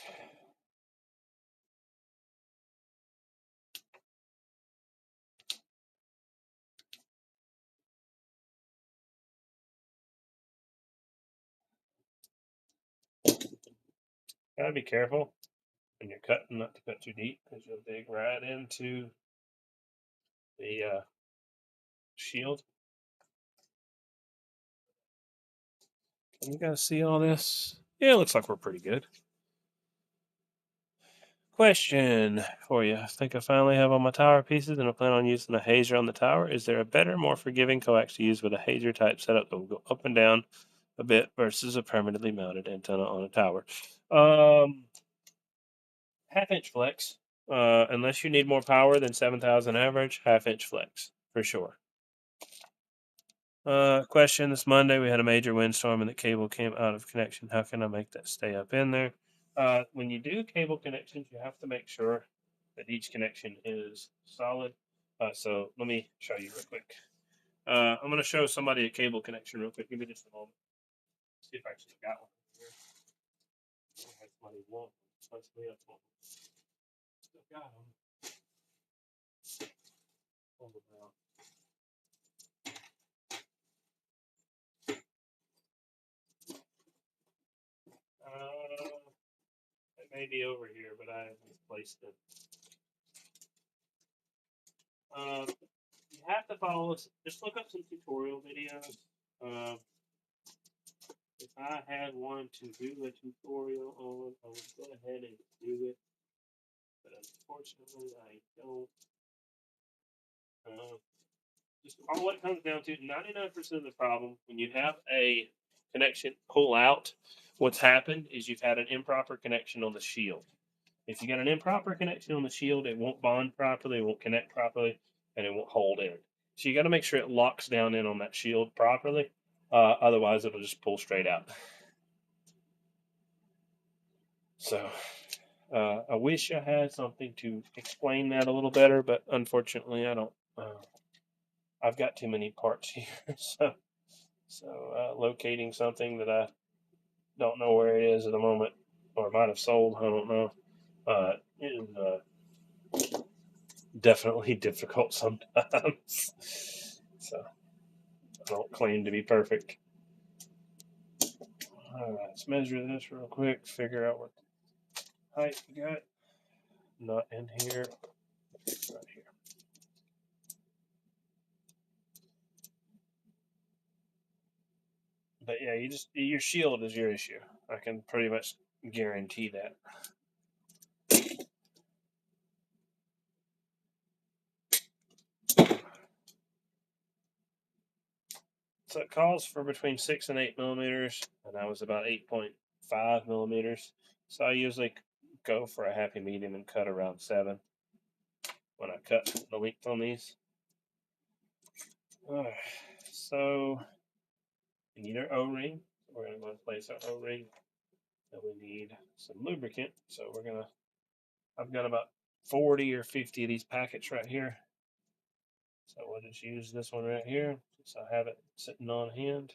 Gotta be careful when you're cutting, not to cut too deep, because you'll dig right into the shield. Can you guys see all this? Yeah, it looks like we're pretty good. Question for you. I think I finally have all my tower pieces and I plan on using a hazer on the tower. Is there a better, more forgiving coax to use with a hazer type setup that will go up and down a bit versus a permanently mounted antenna on a tower? Half-inch flex. Unless you need more power than 7,000 average, half-inch flex for sure. Question: This Monday we had a major windstorm and the cable came out of connection. How can I make that stay up in there? When you do cable connections, you have to make sure that each connection is solid. So let me show you real quick. I'm going to show somebody a cable connection real quick. Give me just a moment. See if I actually got one here. Somebody want one. Somebody else want one. Still got them. Hold them out. It may be over here, but I misplaced it. You have to follow us. Just look up some tutorial videos. Uh, if I had one to do a tutorial on, I would go ahead and do it. But unfortunately, I don't. Just all what it comes down to, 99% of the problem when you have a connection pull out, what's happened is you've had an improper connection on the shield. If you got an improper connection on the shield, it won't bond properly, it won't connect properly, and it won't hold in. So you got to make sure it locks down in on that shield properly. Otherwise, it'll just pull straight out. So I wish I had something to explain that a little better, but unfortunately, I don't. I've got too many parts here, so locating something that I don't know where it is at the moment, or might have sold, I don't know, is definitely difficult sometimes. So I don't claim to be perfect. All right, let's measure this real quick, figure out what height we got. Not in here, right here. But yeah, your shield is your issue. I can pretty much guarantee that. So it calls for between 6 and 8 millimeters, and I was about 8.5 millimeters. So I usually go for a happy medium and cut around 7 when I cut the length on these. Alright, so we need our O-ring. We're going to go and place our O-ring. And we need some lubricant. So I've got about 40 or 50 of these packets right here. So we'll just use this one right here. So I have it sitting on hand.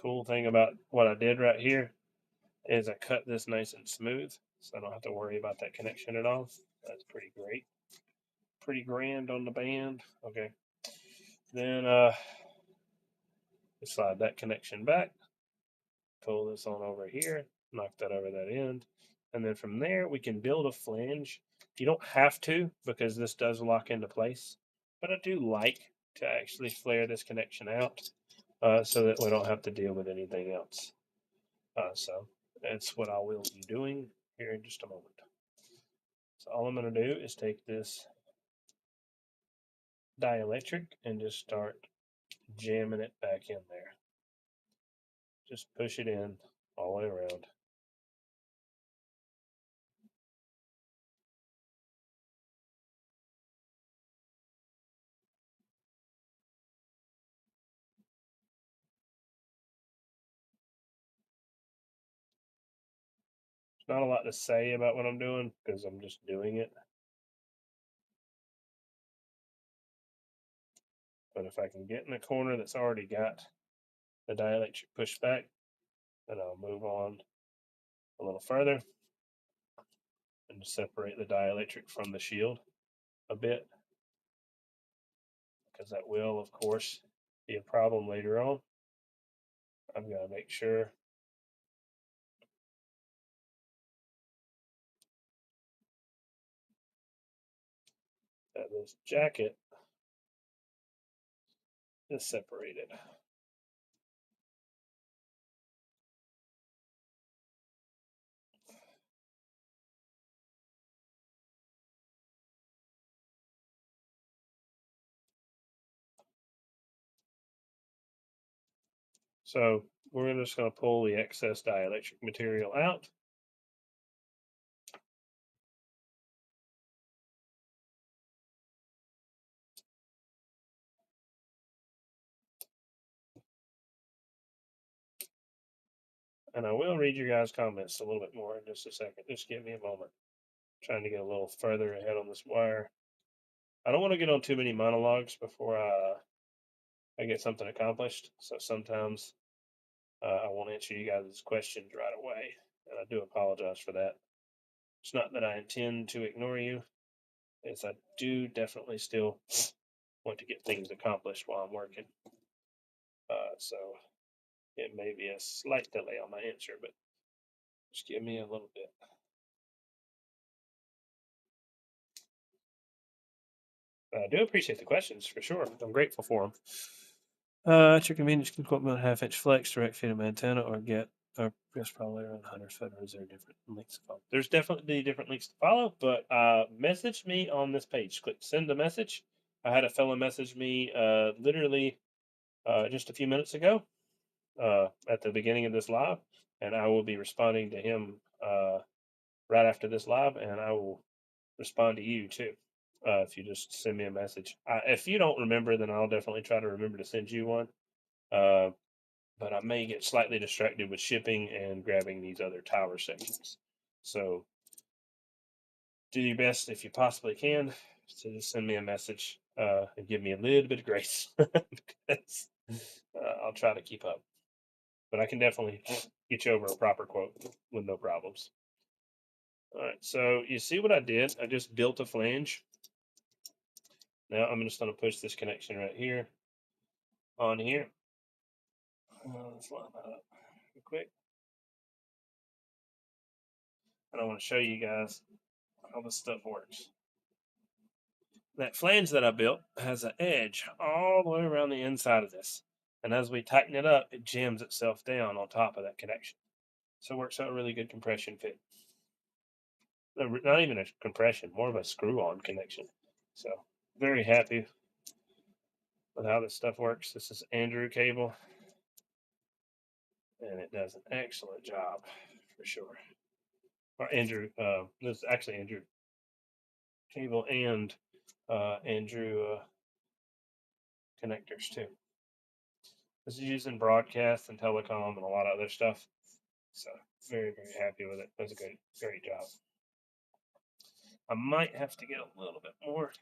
Cool thing about what I did right here is I cut this nice and smooth, so I don't have to worry about that connection at all. That's pretty great. Pretty grand on the band. Okay. Then slide that connection back. Pull this on over here. Knock that over that end. And then from there, we can build a flange. You don't have to, because this does lock into place. But I do like to actually flare this connection out so that we don't have to deal with anything else. So that's what I will be doing here in just a moment. So all I'm going to do is take this dielectric and just start jamming it back in there. Just push it in all the way around. There's not a lot to say about what I'm doing because I'm just doing it. But if I can get in a corner that's already got the dielectric pushed back, then I'll move on a little further and separate the dielectric from the shield a bit, because that will, of course, be a problem later on. I've got to make sure that this jacket is separated. So we're just going to pull the excess dielectric material out. And I will read your guys' comments a little bit more in just a second. Just give me a moment. I'm trying to get a little further ahead on this wire. I don't want to get on too many monologues before I get something accomplished. So sometimes I won't answer you guys' questions right away. And I do apologize for that. It's not that I intend to ignore you. It's I do definitely still want to get things accomplished while I'm working. So it may be a slight delay on my answer, but just give me a little bit. I do appreciate the questions for sure. I'm grateful for them. At your convenience, you can quote me on half-inch flex, direct feed antenna, or guess probably around 100 foot, or is there different links to follow? There's definitely different links to follow, but message me on this page. Click send a message. I had a fellow message me literally just a few minutes ago at the beginning of this live, and I will be responding to him right after this live, and I will respond to you too. If you just send me a message. If you don't remember, then I'll definitely try to remember to send you one. Uh, but I may get slightly distracted with shipping and grabbing these other tower sections. So do your best if you possibly can to just send me a message and give me a little bit of grace because I'll try to keep up. But I can definitely get you over a proper quote with no problems. All right, so you see what I did? I just built a flange. Now I'm just going to push this connection right here on here. Let's line that up real quick. And I want to show you guys how this stuff works. That flange that I built has an edge all the way around the inside of this. And as we tighten it up, it jams itself down on top of that connection. So it works out a really good compression fit. Not even a compression, more of a screw-on connection. So very happy with how this stuff works. This is Andrew cable, and it does an excellent job for sure. Or Andrew, this is actually Andrew cable and Andrew connectors too. This is using broadcast and telecom and a lot of other stuff. So very, very happy with it. That's a great job. I might have to get a little bit more.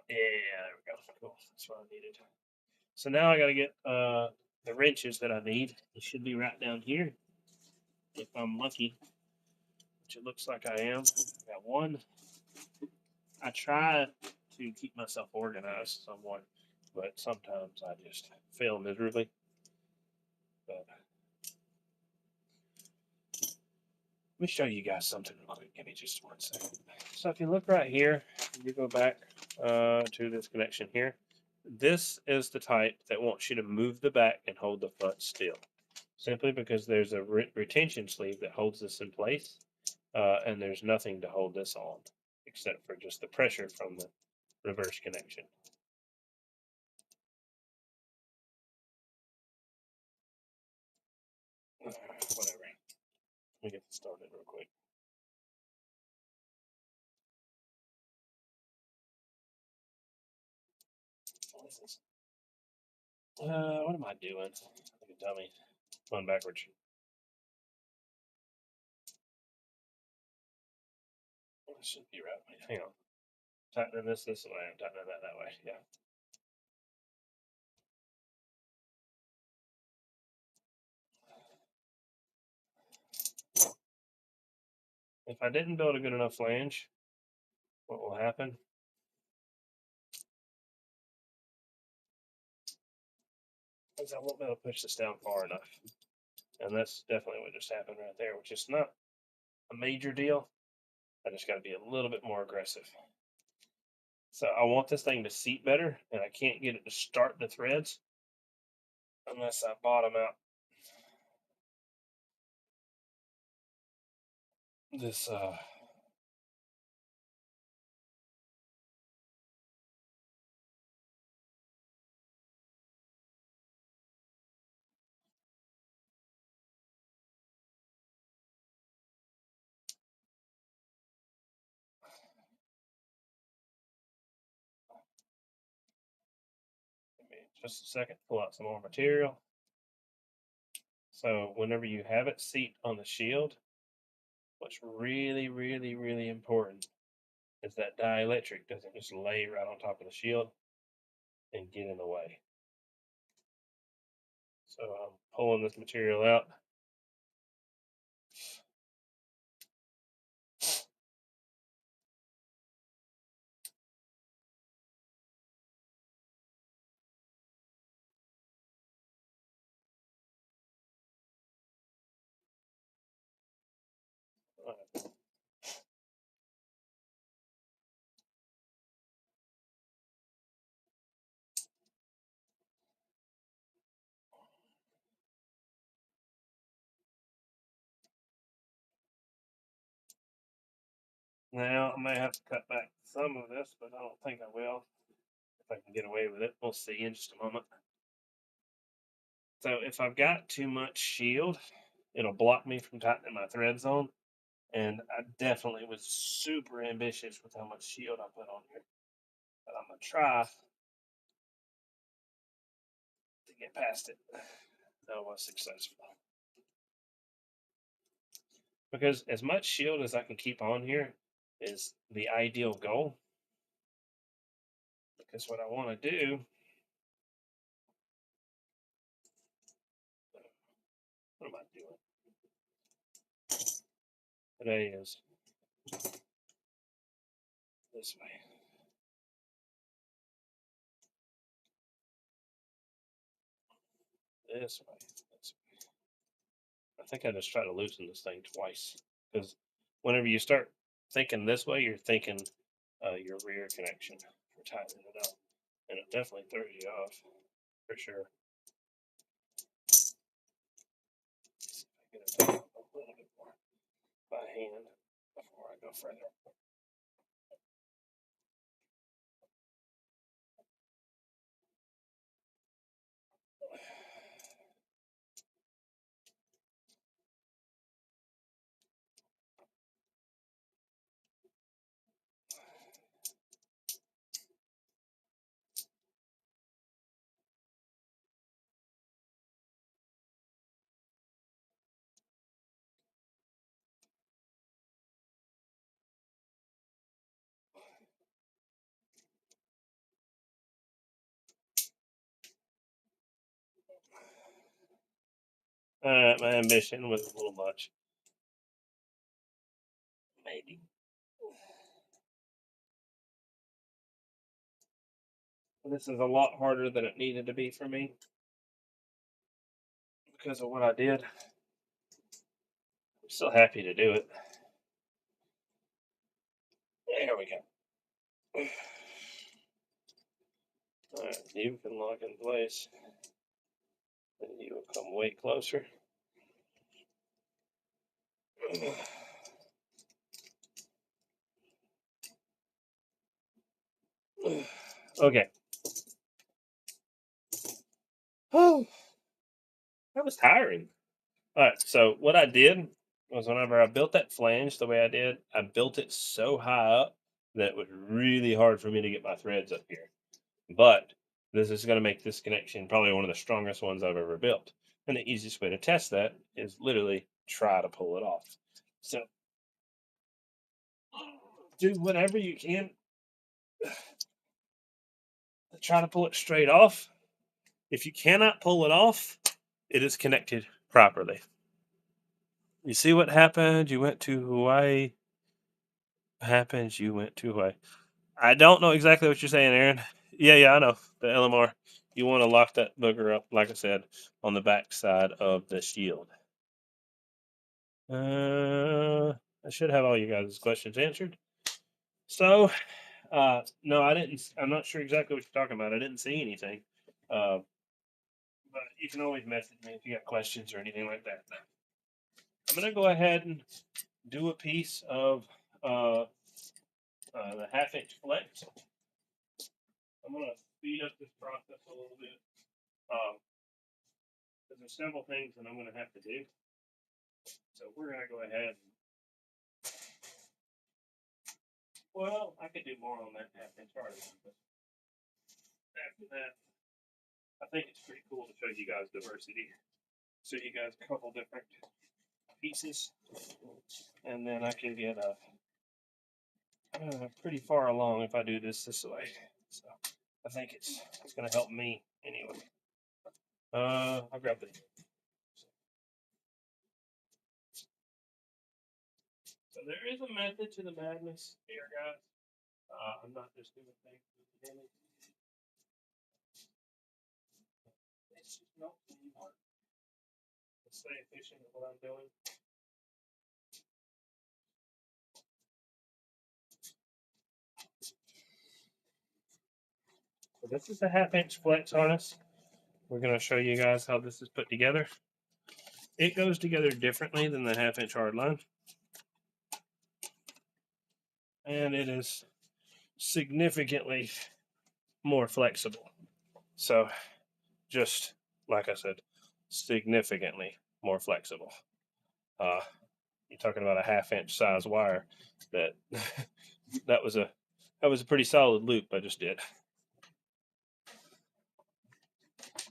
Yeah, there we go. Cool. That's what I needed. So now I got to get the wrenches that I need. They should be right down here if I'm lucky, which it looks like I am. I got one. I try to keep myself organized somewhat, but sometimes I just fail miserably. But let me show you guys something real quick. Give me just 1 second. So if you look right here, you go back to this connection here. This is the type that wants you to move the back and hold the front still. Simply because there's a retention sleeve that holds this in place, and there's nothing to hold this on except for just the pressure from the reverse connection. Whatever. Let me get this started real quick. What am I doing? Like a dummy. Going backwards. This should be right. Hang on. Tightening this way. I'm tightening that way. Yeah. If I didn't build a good enough flange, what will happen? Is I won't be able to push this down far enough. And that's definitely what just happened right there, which is not a major deal. I just got to be a little bit more aggressive. So I want this thing to seat better, and I can't get it to start the threads unless I bottom out this give me just a second, pull out some more material. So whenever you have it seat on the shield, what's really, really, really important is that dielectric doesn't just lay right on top of the shield and get in the way. So I'm pulling this material out. Now I may have to cut back some of this, but I don't think I will. If I can get away with it, we'll see in just a moment. So if I've got too much shield, it'll block me from tightening my thread zone. And I definitely was super ambitious with how much shield I put on here. But I'm going to try to get past it. I was successful. Because as much shield as I can keep on here is the ideal goal. Because what I want to do, what am I doing today is this way. This way. This way. I think I just try to loosen this thing twice. Because whenever you start thinking this way, you're thinking your rear connection for tightening it up. And it definitely throws you off, for sure. See if I get it a little bit more by hand before I go further. My ambition was a little much. Maybe. This is a lot harder than it needed to be for me because of what I did. I'm still happy to do it. There we go. All right, you can lock in place. And you will come way closer. Okay. Oh, that was tiring. All right. So what I did was whenever I built that flange the way I did, I built it so high up that it was really hard for me to get my threads up here. But this is going to make this connection probably one of the strongest ones I've ever built. And the easiest way to test that is literally try to pull it off. So do whatever you can to try to pull it straight off. If you cannot pull it off, it is connected properly. You see what happened? You went to Hawaii. Happens you went to Hawaii. I don't know exactly what you're saying, Aaron. Yeah, I know. The LMR. You want to lock that booger up, like I said, on the back side of the shield. I should have all you guys' questions answered. So, no, I didn't. I'm not sure exactly what you're talking about. I didn't see anything. Uh, but you can always message me if you got questions or anything like that. I'm gonna go ahead and do a piece of uh, the half-inch flex. I'm gonna speed up this process a little bit. Um, because there's several things that I'm gonna have to do. So we're gonna go ahead. Well, I could do more on that half-inch part, but after that, I think it's pretty cool to show you guys diversity. So you guys a couple different pieces, and then I can get pretty far along if I do this way. So I think it's going to help me anyway. I'll grab the. So there is a method to the madness here, guys. I'm not just doing things with the beginning. It's just not really hard to stay efficient at what I'm doing. So this is the half-inch flex harness. We're going to show you guys how this is put together. It goes together differently than the half-inch hardline, and it is significantly more flexible. So, just like I said, significantly more flexible. Uh, you're talking about a half-inch size wire. That that was a pretty solid loop I just did.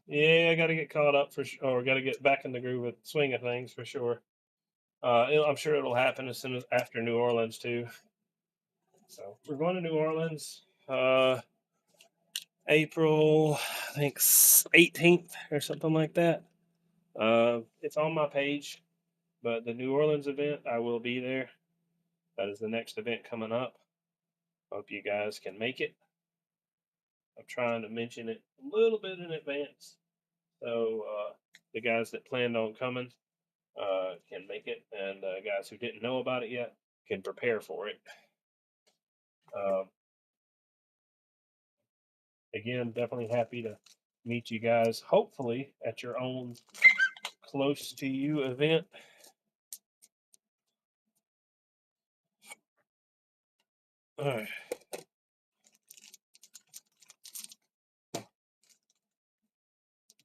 Yeah, I got to get caught up for sure, or got to get back in the groove of swing of things for sure. I'm sure it'll happen as soon as after New Orleans too. So we're going to New Orleans, April, I think 18th or something like that. It's on my page, but the New Orleans event, I will be there. That is the next event coming up. Hope you guys can make it. I'm trying to mention it a little bit in advance, so the guys that planned on coming can make it, and guys who didn't know about it yet can prepare for it. Um, Again, definitely happy to meet you guys. Hopefully at your own close to you event. All right.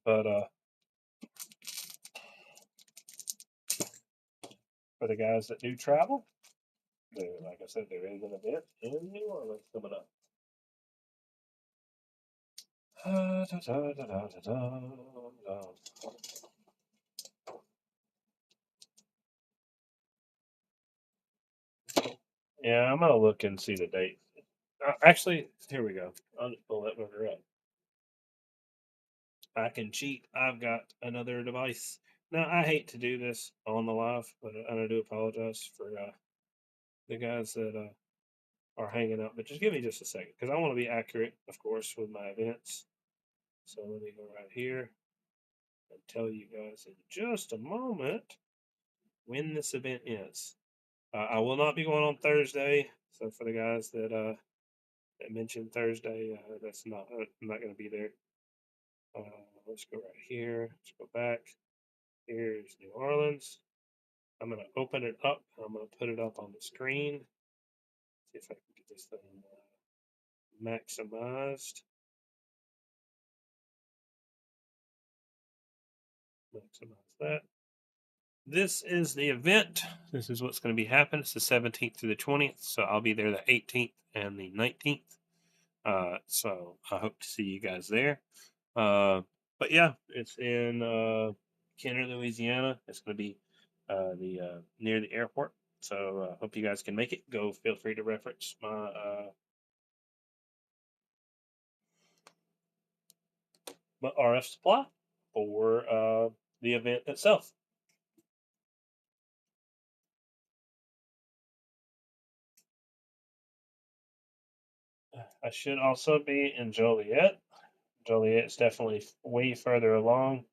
But for the guys that do travel, like I said, there is an event in New Orleans coming up. Yeah, I'm gonna look and see the date. Actually, here we go. I'll just pull that booger up. I can cheat. I've got another device Now, I hate to do this on the live, but and I do apologize for the guys that are hanging out. But just give me just a second because I want to be accurate, of course, with my events. So let me go right here and tell you guys in just a moment when this event is. I will not be going on Thursday. So for the guys that mentioned Thursday, that's not I'm not going to be there. Uh, let's go right here. Let's go back. Here's New Orleans. I'm going to open it up. I'm going to put it up on the screen. See if I can get this thing maximized. Maximize that. This is the event. This is what's going to be happening. It's the 17th through the 20th. So I'll be there the 18th and the 19th. So I hope to see you guys there. But yeah, it's in Kenner, Louisiana. It's going to be the near the airport. So hope you guys can make it. Go. Feel free to reference my RF supply for the event itself. I should also be in Joliet. Joliet's definitely way further along,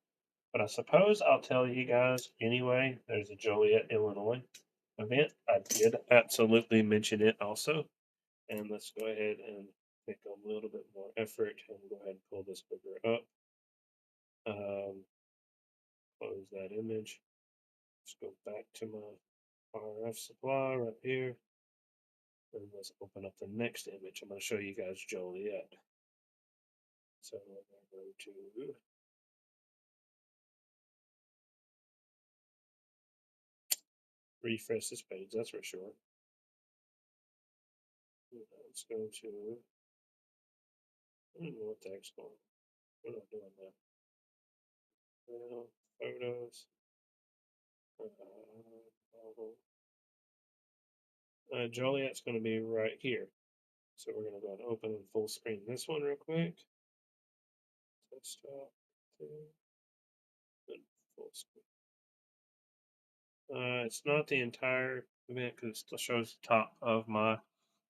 but I suppose I'll tell you guys anyway. There's a Joliet, Illinois event. I did absolutely mention it also. And let's go ahead and take a little bit more effort and go ahead and pull this bigger up. Um, close that image. Let's go back to my RF supply right here. And let's open up the next image. I'm going to show you guys Joliet. So we're going to go to refresh this page, that's for sure. Let's go to, I don't know what the heck's going on. We're not doing that. Photos. Joliet's going to be right here. So we're going to go and open and full screen this one real quick. Desktop, and full screen. It's not the entire event because it still shows the top of my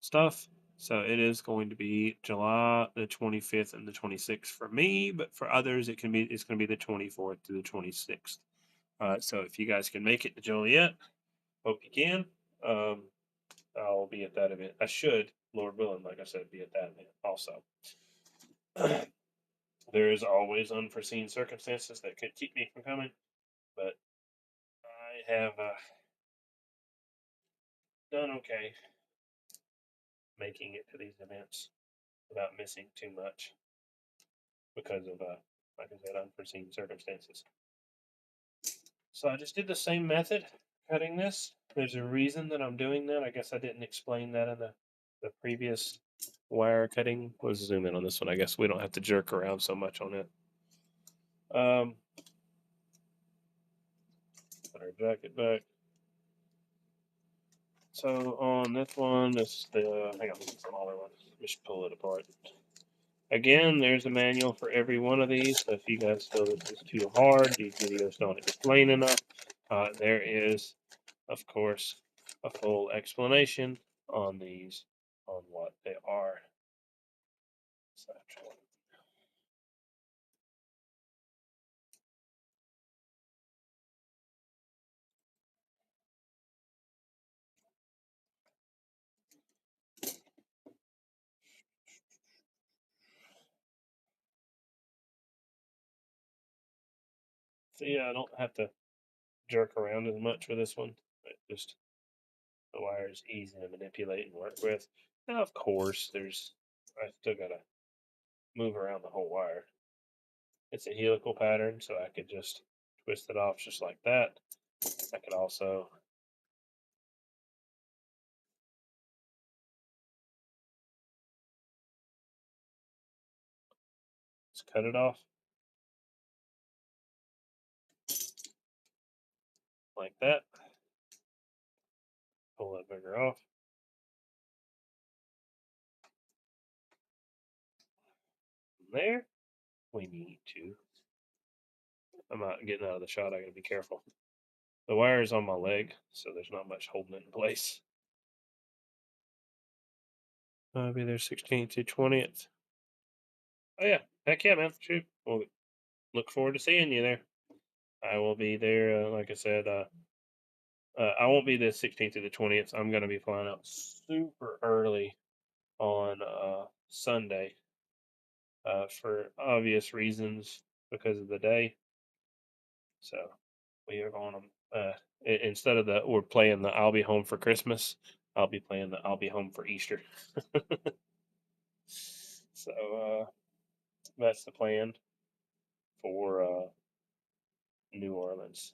stuff. So it is going to be July the 25th and the 26th for me, but for others it's going to be the 24th to the 26th. So if you guys can make it to Joliet, hope you can. Um, I'll be at that event. I should, Lord willing, like I said, be at that event also. There is always unforeseen circumstances that could keep me from coming, but I have done okay making it to these events without missing too much because of, like I said, unforeseen circumstances. So I just did the same method cutting this. There's a reason that I'm doing that. I guess I didn't explain that in the previous wire cutting. Let's zoom in on this one. I guess we don't have to jerk around so much on it. Put our jacket back. So on this one, this is the, hang on, this is the smaller one. Just pull it apart. Again, there's a manual for every one of these. So if you guys feel this is too hard, these videos don't explain enough, there is, of course, a full explanation on these, on what they are. So yeah, I don't have to jerk around as much with this one. Just the wire is easy to manipulate and work with. Now, of course, I still gotta move around the whole wire. It's a helical pattern, so I could just twist it off just like that. I could also just cut it off like that. Pull that bigger off. From there, we need to I'm not getting out of the shot. I gotta be careful. The wire is on my leg, so there's not much holding it in place. I'll be there 16th to 20th. Oh yeah, heck yeah, man. Shoot. Well, look forward to seeing you there. I will be there. Like I said, I won't be the 16th to the 20th. I'm gonna be flying out super early on Sunday, for obvious reasons because of the day. So we are going to instead of the we're playing the I'll be home for Christmas. I'll be playing the I'll be home for Easter. So that's the plan for New Orleans.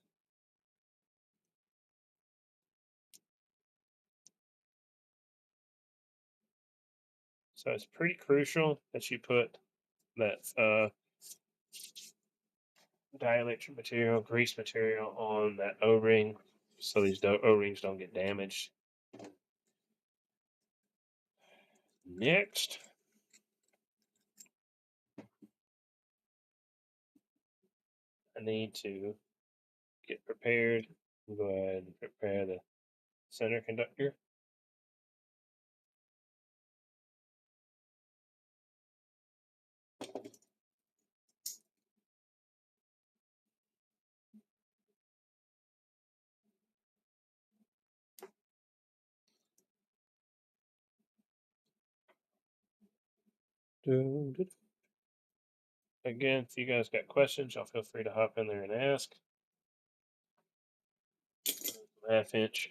So it's pretty crucial that you put that dielectric material, grease material on that O-ring, so these O-rings don't get damaged. Next, I need to get prepared. Go ahead and prepare the center conductor. Again, if you guys got questions, y'all feel free to hop in there and ask. Half-inch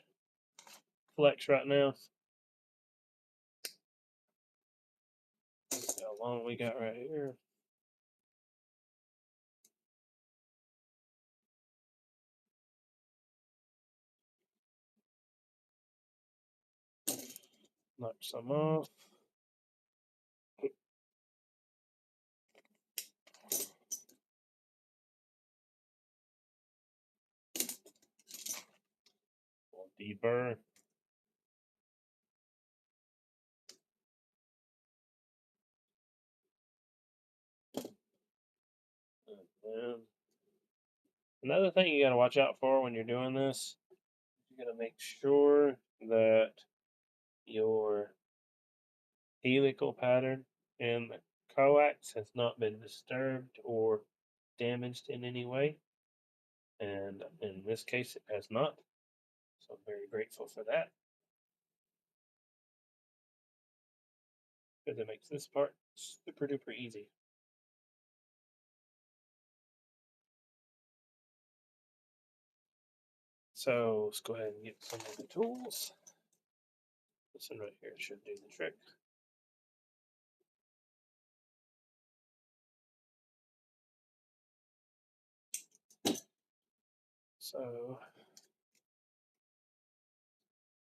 flex right now. See how long we got right here. Knock some off. We'll deburr. And another thing you got to watch out for when you're doing this, you got to make sure that your helical pattern in the coax has not been disturbed or damaged in any way. And in this case, it has not. So I'm very grateful for that, because it makes this part super duper easy. So let's go ahead and get some of the tools. This one right here should do the trick. So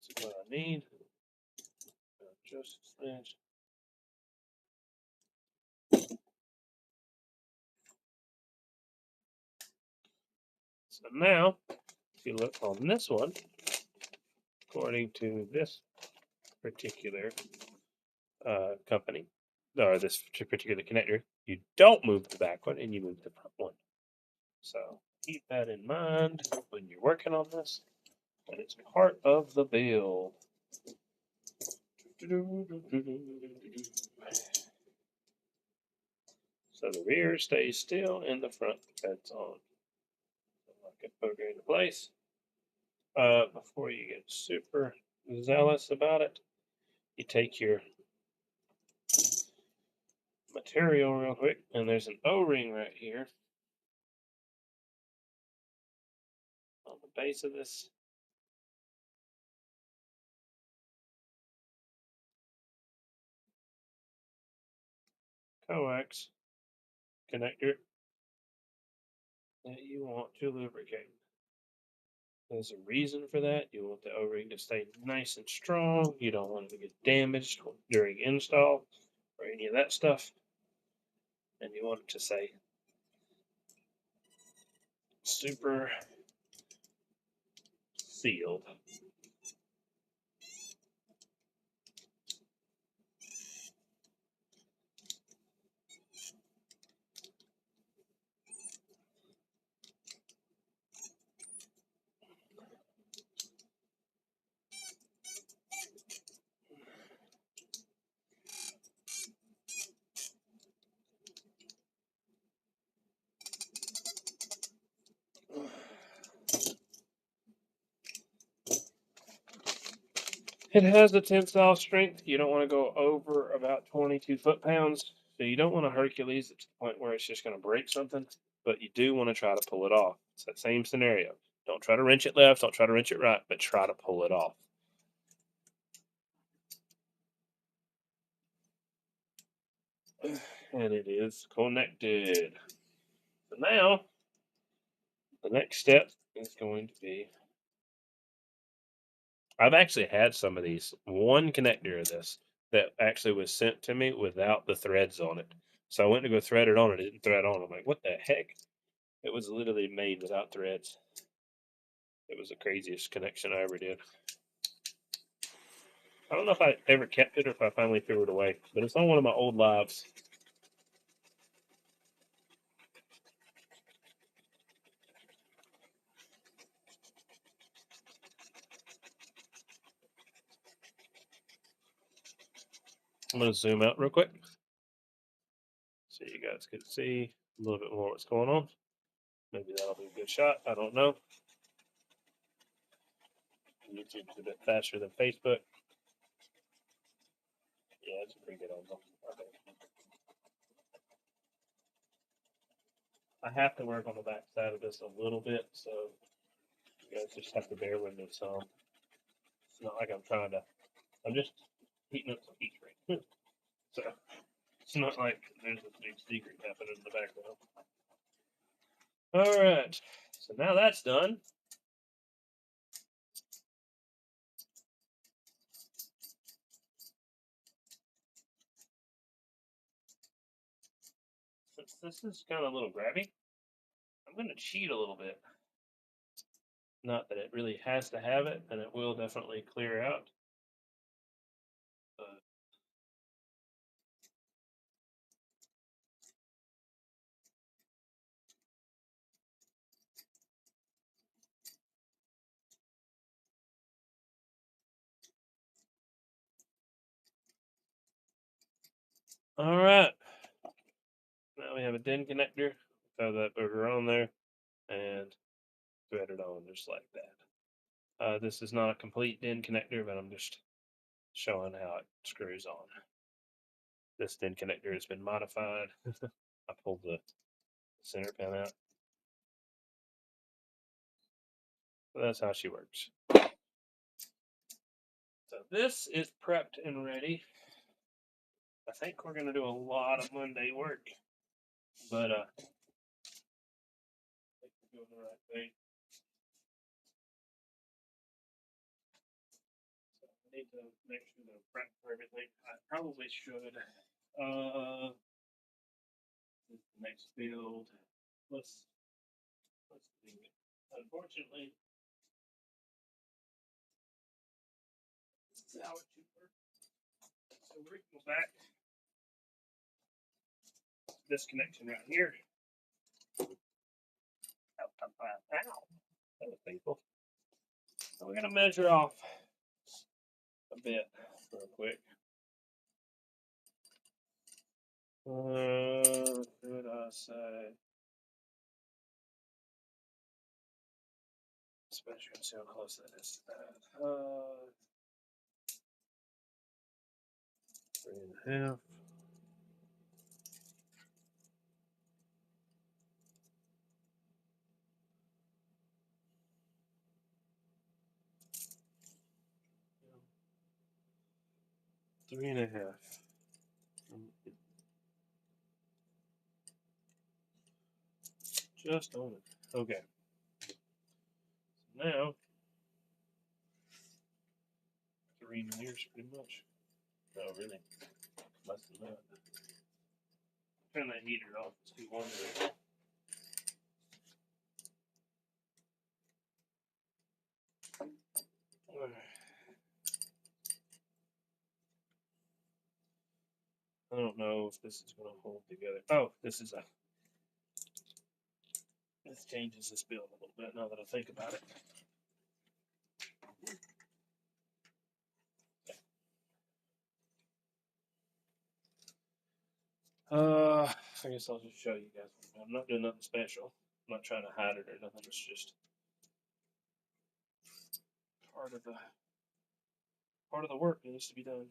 this is what I need. Just a smidge. So now, if you look on this one, according to this particular company, or this particular connector, you don't move the back one and you move the front one. So keep that in mind when you're working on this, and it's part of the build. So the rear stays still and the front beds on. So I can put it into place. Before you get super zealous about it, you take your material real quick, and there's an O-ring right here on the base of this. Coax connector that you want to lubricate. There's a reason for that. You want the O-ring to stay nice and strong. You don't want it to get damaged during install or any of that stuff. And you want it to stay super sealed. It has a tensile strength. You don't want to go over about 22 foot-pounds. So you don't want to Hercules it to the point where it's just going to break something, but you do want to try to pull it off. It's that same scenario. Don't try to wrench it left, don't try to wrench it right, but try to pull it off. And it is connected. So now, the next step is going to be, I've actually had some of these. One connector of this that actually was sent to me without the threads on it. So I went to go thread it on, and it didn't thread on. I'm like, what the heck? It was literally made without threads. It was the craziest connection I ever did. I don't know if I ever kept it or if I finally threw it away, but it's on one of my old lives. I'm going to zoom out real quick so you guys can see a little bit more what's going on. Maybe that'll be a good shot. I don't know. YouTube's a bit faster than Facebook. Yeah, it's a pretty good angle. I have to work on the back side of this a little bit, so you guys just have to bear with me some. It's not like I'm trying to, I'm just heating up some heat shrink. So it's not like there's a big secret happening in the background. All right, so now that's done. Since this is kind of a little grabby, I'm going to cheat a little bit. Not that it really has to have it, and it will definitely clear out. But all right, now we have a DIN connector. Throw that burger on there and thread it on just like that. This is not a complete DIN connector, but I'm just showing how it screws on. This DIN connector has been modified. I pulled the center pin out. So that's how she works. So this is prepped and ready. I think we're going to do a lot of Monday work, but I think we're doing the right thing. So I need to make sure that I'm prepped for everything. I probably should. Next build. Let's do it. Unfortunately, this is how it should work. So we're going to go back to this connection right here. Ow. That was painful. So we're going to measure off a bit real quick. What should I say? Especially see how close that is to that. 3.5. Three and a half. Just on it. Okay. So now, 3 meters pretty much. No, really. Less than that. Turn that heater off. It's too warm there. I don't know if this is going to hold together. Oh, this changes this build a little bit now that I think about it. I guess I'll just show you guys. I'm not doing nothing special. I'm not trying to hide it or nothing. It's just part of the part of the work needs to be done.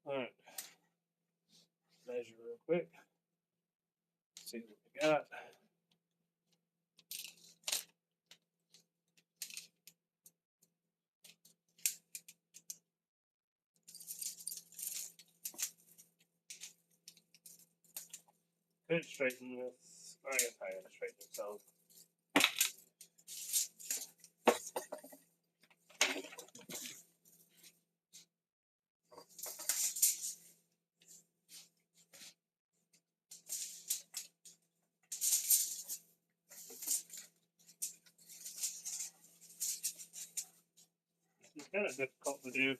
All right, measure real quick. See what we got. Could straighten this. I guess I gotta straighten this out. It's kind of difficult to do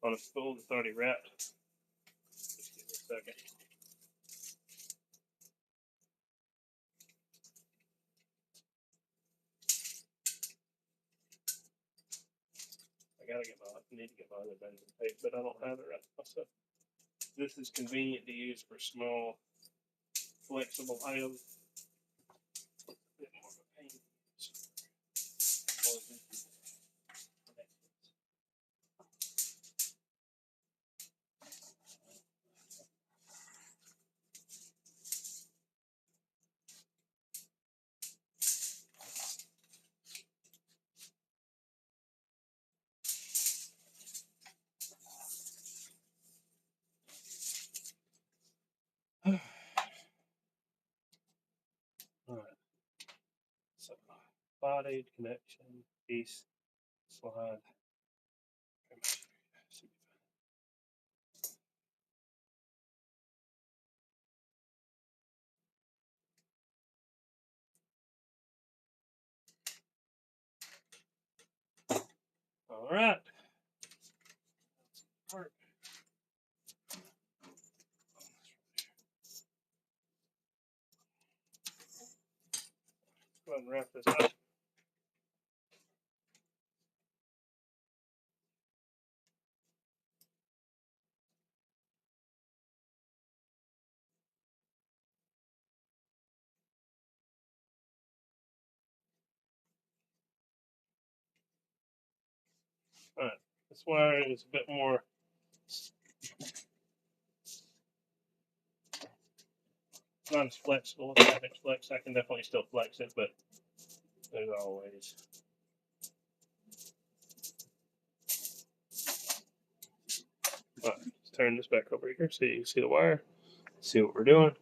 on a spool that's already wrapped. Just give me a second. I need to get my other bending tape, but I don't have it right now. So this is convenient to use for small, flexible items. A bit more of a pain. All right. So body connection piece slide. All right. Work. Go ahead and wrap this up. All right. This wire is a bit more. Not as flexible as that flex. I can definitely still flex it, but there's always. All right, let's turn this back over here so you can see the wire. See what we're doing.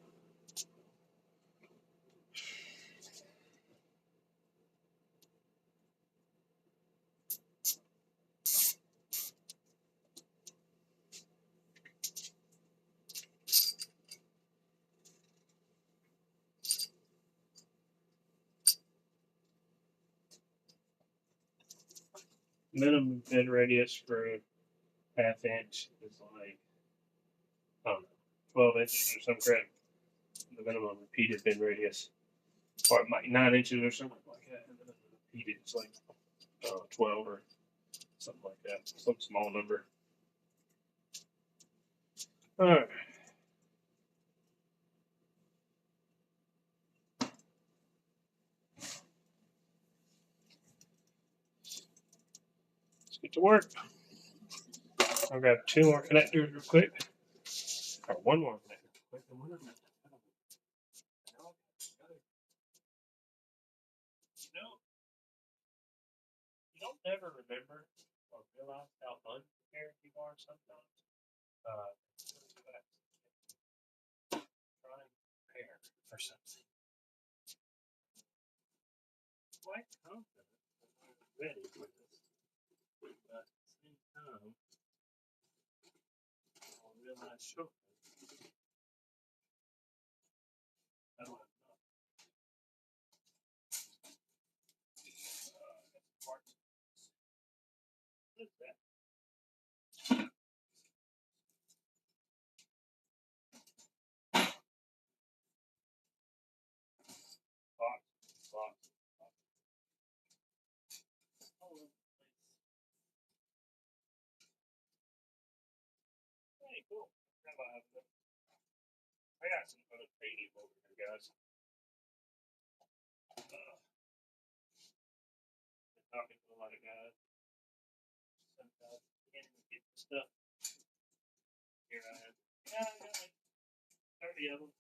Minimum bend radius for a half inch is like, I don't know, 12 inches or some crap. The minimum repeated bend radius, or like 9 inches or something like that. And then repeated is like 12 or something like that, some small number. All right. Let's get to work. I'll grab 2 more connectors real quick, or 1 more connector. You don't ever remember or realize how unprepared you are sometimes. Trying to prepare for something. Quite confident that I'm ready for this, but at the same time, I'll realize shortly that I'm not. 5 of them. I got some other painting over here, guys. Talking to a lot of guys. Sometimes can't even get the stuff. Here I am. Yeah, I got like 30 of them.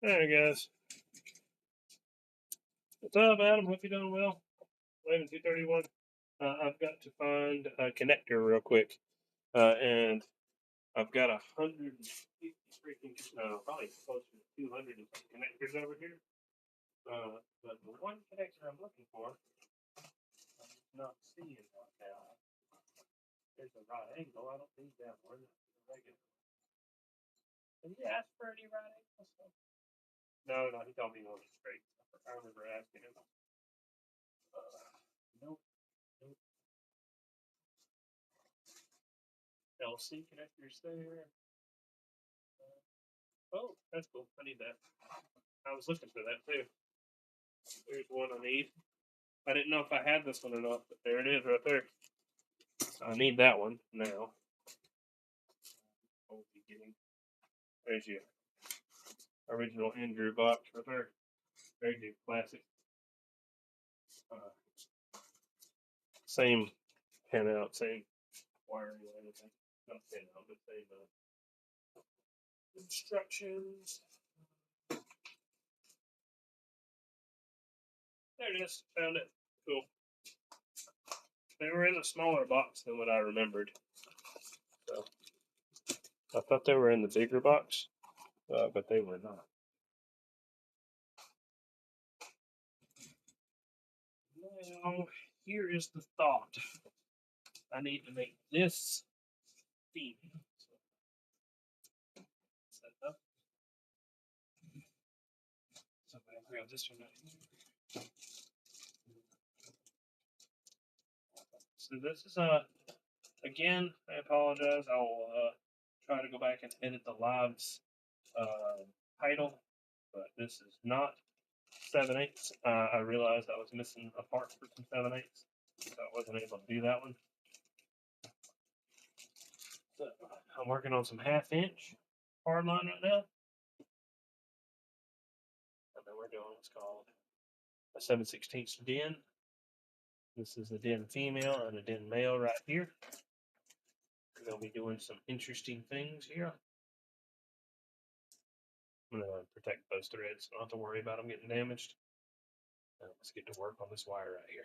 Alright, guys. What's up, Adam? Hope you're doing well. 11-231. I've got to find a connector real quick. And I've got 150 freaking, probably closer to 200 connectors over here. But the one connector I'm looking for, I'm not seeing right now. There's a right angle. I don't need that one. Regular. Did he ask for any right angles? No, he told me he wanted straight. I remember asking him. Nope. LC connectors there. Oh, that's cool. I need that. I was looking for that too. There's one I need. I didn't know if I had this one or not, but there it is right there. So I need that one now. I'll be getting. There's your original Andrew box right there. There's your classic. Same pinout, same wiring and everything. Not pinout, but same instructions. There it is. Found it. Cool. They were in a smaller box than what I remembered. So I thought they were in the bigger box, but they were not. Now, here is the thought. I need to make this theme. Set up. So I'm going to grab this one out here. So this is again, I apologize. I'll try to go back and edit the lives title, but this is not 7/8. I realized I was missing a part for some 7/8, so I wasn't able to do that one. So I'm working on some 1/2" hardline right now. And then we're doing what's called a 7/16 den. This is a den female and a den male right here. They'll be doing some interesting things here. I'm going to protect those threads, so I don't have to worry about them getting damaged. Now let's get to work on this wire right here.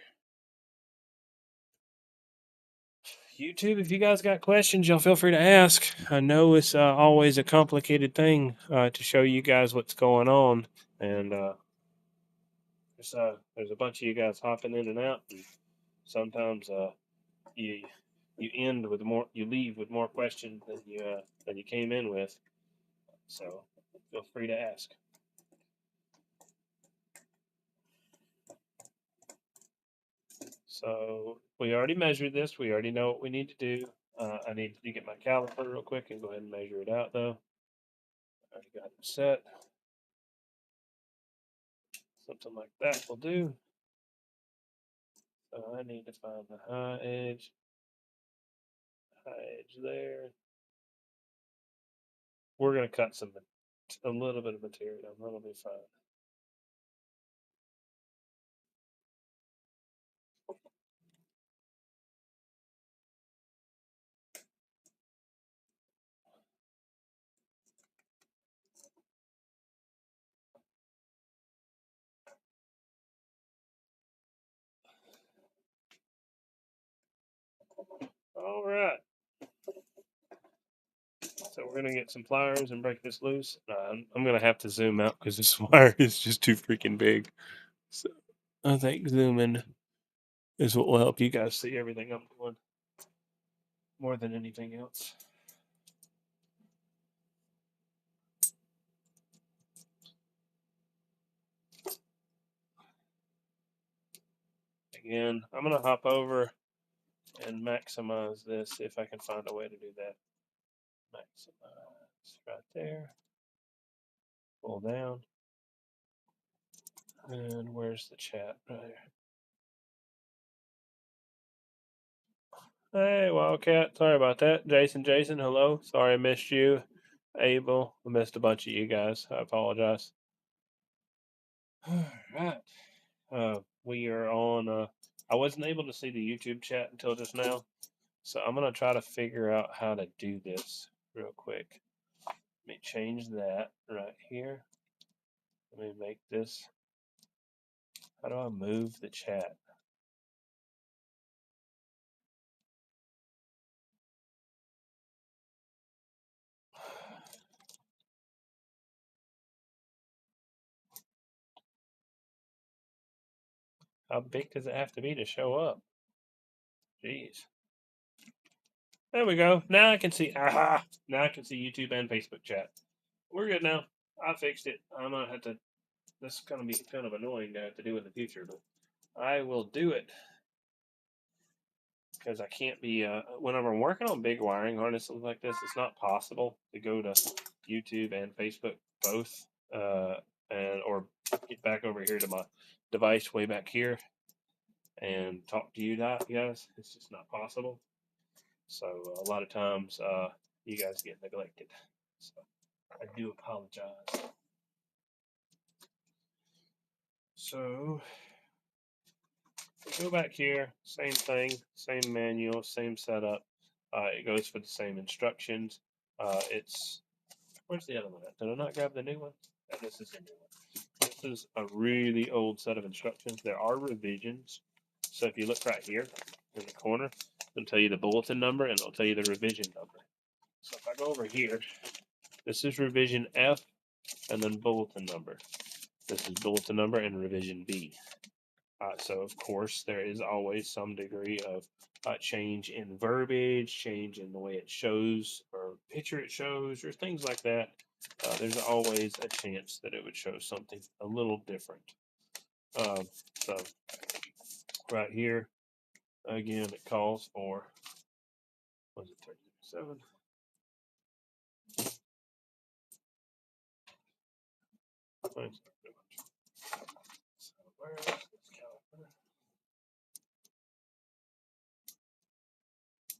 YouTube, if you guys got questions, y'all feel free to ask. I know it's always a complicated thing to show you guys what's going on, and there's a bunch of you guys hopping in and out, and sometimes you leave with more questions than you came in with. So feel free to ask. So we already measured this. We already know what we need to do. I need to get my caliper real quick and go ahead and measure it out, though. I already got it set. Something like that will do. So I need to find the high edge there. We're going to cut a little bit of material. That'll be fine. All right. So we're gonna get some pliers and break this loose. I'm gonna have to zoom out because this wire is just too freaking big. So I think zooming is what will help you guys see everything I'm doing more than anything else. Again, I'm gonna hop over and maximize this if I can find a way to do that. Maximize right there. Pull down. And where's the chat? Right here. Hey, Wildcat. Sorry about that. Jason, hello. Sorry I missed you. Abel, I missed a bunch of you guys. I apologize. All right. We are on. I wasn't able to see the YouTube chat until just now, so I'm gonna try to figure out how to do this real quick. Let me change that right here. Let me make this. How do I move the chat? How big does it have to be to show up? Jeez. There we go. Now I can see. Aha! Now I can see YouTube and Facebook chat. We're good now. I fixed it. I'm gonna have to. This is gonna be kind of annoying to have to do in the future, but I will do it because I can't be. Whenever I'm working on big wiring harnesses like this, it's not possible to go to YouTube and Facebook both, and or get back over here to my device way back here and talk to you guys. It's just not possible. So a lot of times, you guys get neglected. So I do apologize. So go back here, same thing, same manual, same setup. It goes for the same instructions. It's Where's the other one at? Did I not grab the new one? Oh, this is the new one. This is a really old set of instructions. There are revisions. So if you look right here in the corner, it'll tell you the bulletin number and it'll tell you the revision number. So if I go over here, this is revision F and then bulletin number. This is bulletin number and revision B. So, of course, there is always some degree of change in verbiage, change in the way it shows or picture it shows, or things like that. There's always a chance that it would show something a little different. So, right here, again, it calls for, was it 37? So, where is this caliper?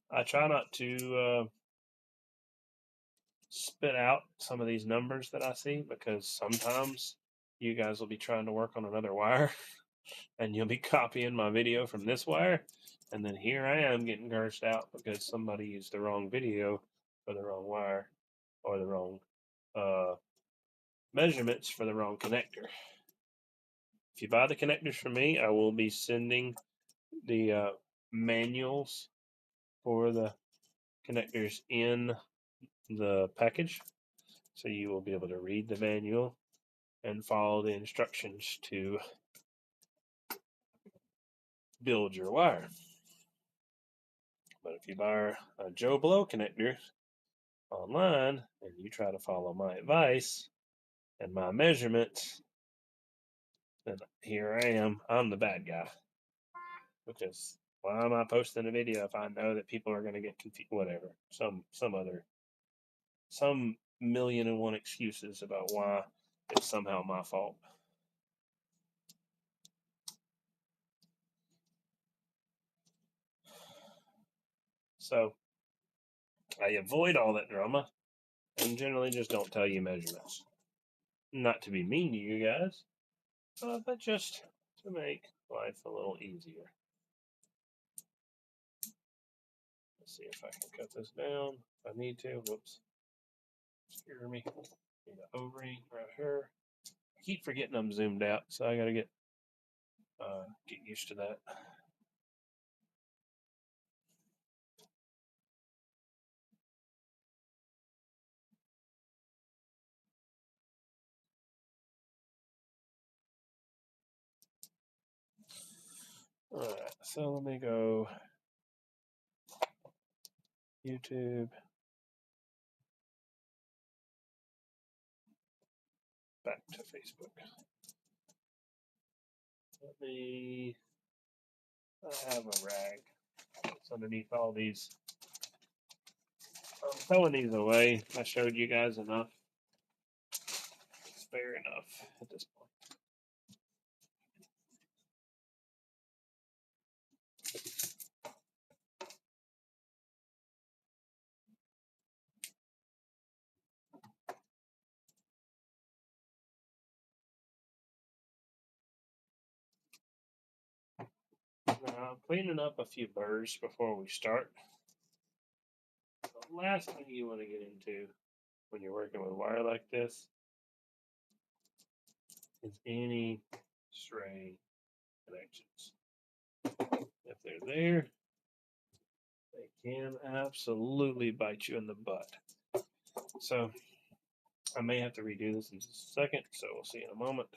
I try not to spit out some of these numbers that I see because sometimes you guys will be trying to work on another wire and you'll be copying my video from this wire. And then here I am getting cursed out because somebody used the wrong video for the wrong wire or the wrong measurements for the wrong connector. If you buy the connectors from me, I will be sending the manuals for the connectors in the package. So you will be able to read the manual and follow the instructions to build your wire. But if you buy a Joe Blow connector online and you try to follow my advice and my measurements, then here I am. I'm the bad guy. Because why am I posting a video if I know that people are going to get confused? Whatever. Some million and one excuses about why it's somehow my fault. So I avoid all that drama and generally just don't tell you measurements. Not to be mean to you guys, but just to make life a little easier. Let's see if I can cut this down if I need to. Whoops. Scare me. Need an O-ring right here. I keep forgetting I'm zoomed out, so I gotta get used to that. Alright, so let me go YouTube, back to Facebook. I have a rag. It's underneath all these. I'm throwing these away. I showed you guys enough. It's fair enough at this point. Now, I'm cleaning up a few burrs before we start. The last thing you want to get into when you're working with wire like this is any stray connections. If they're there, they can absolutely bite you in the butt. So I may have to redo this in just a second, so we'll see in a moment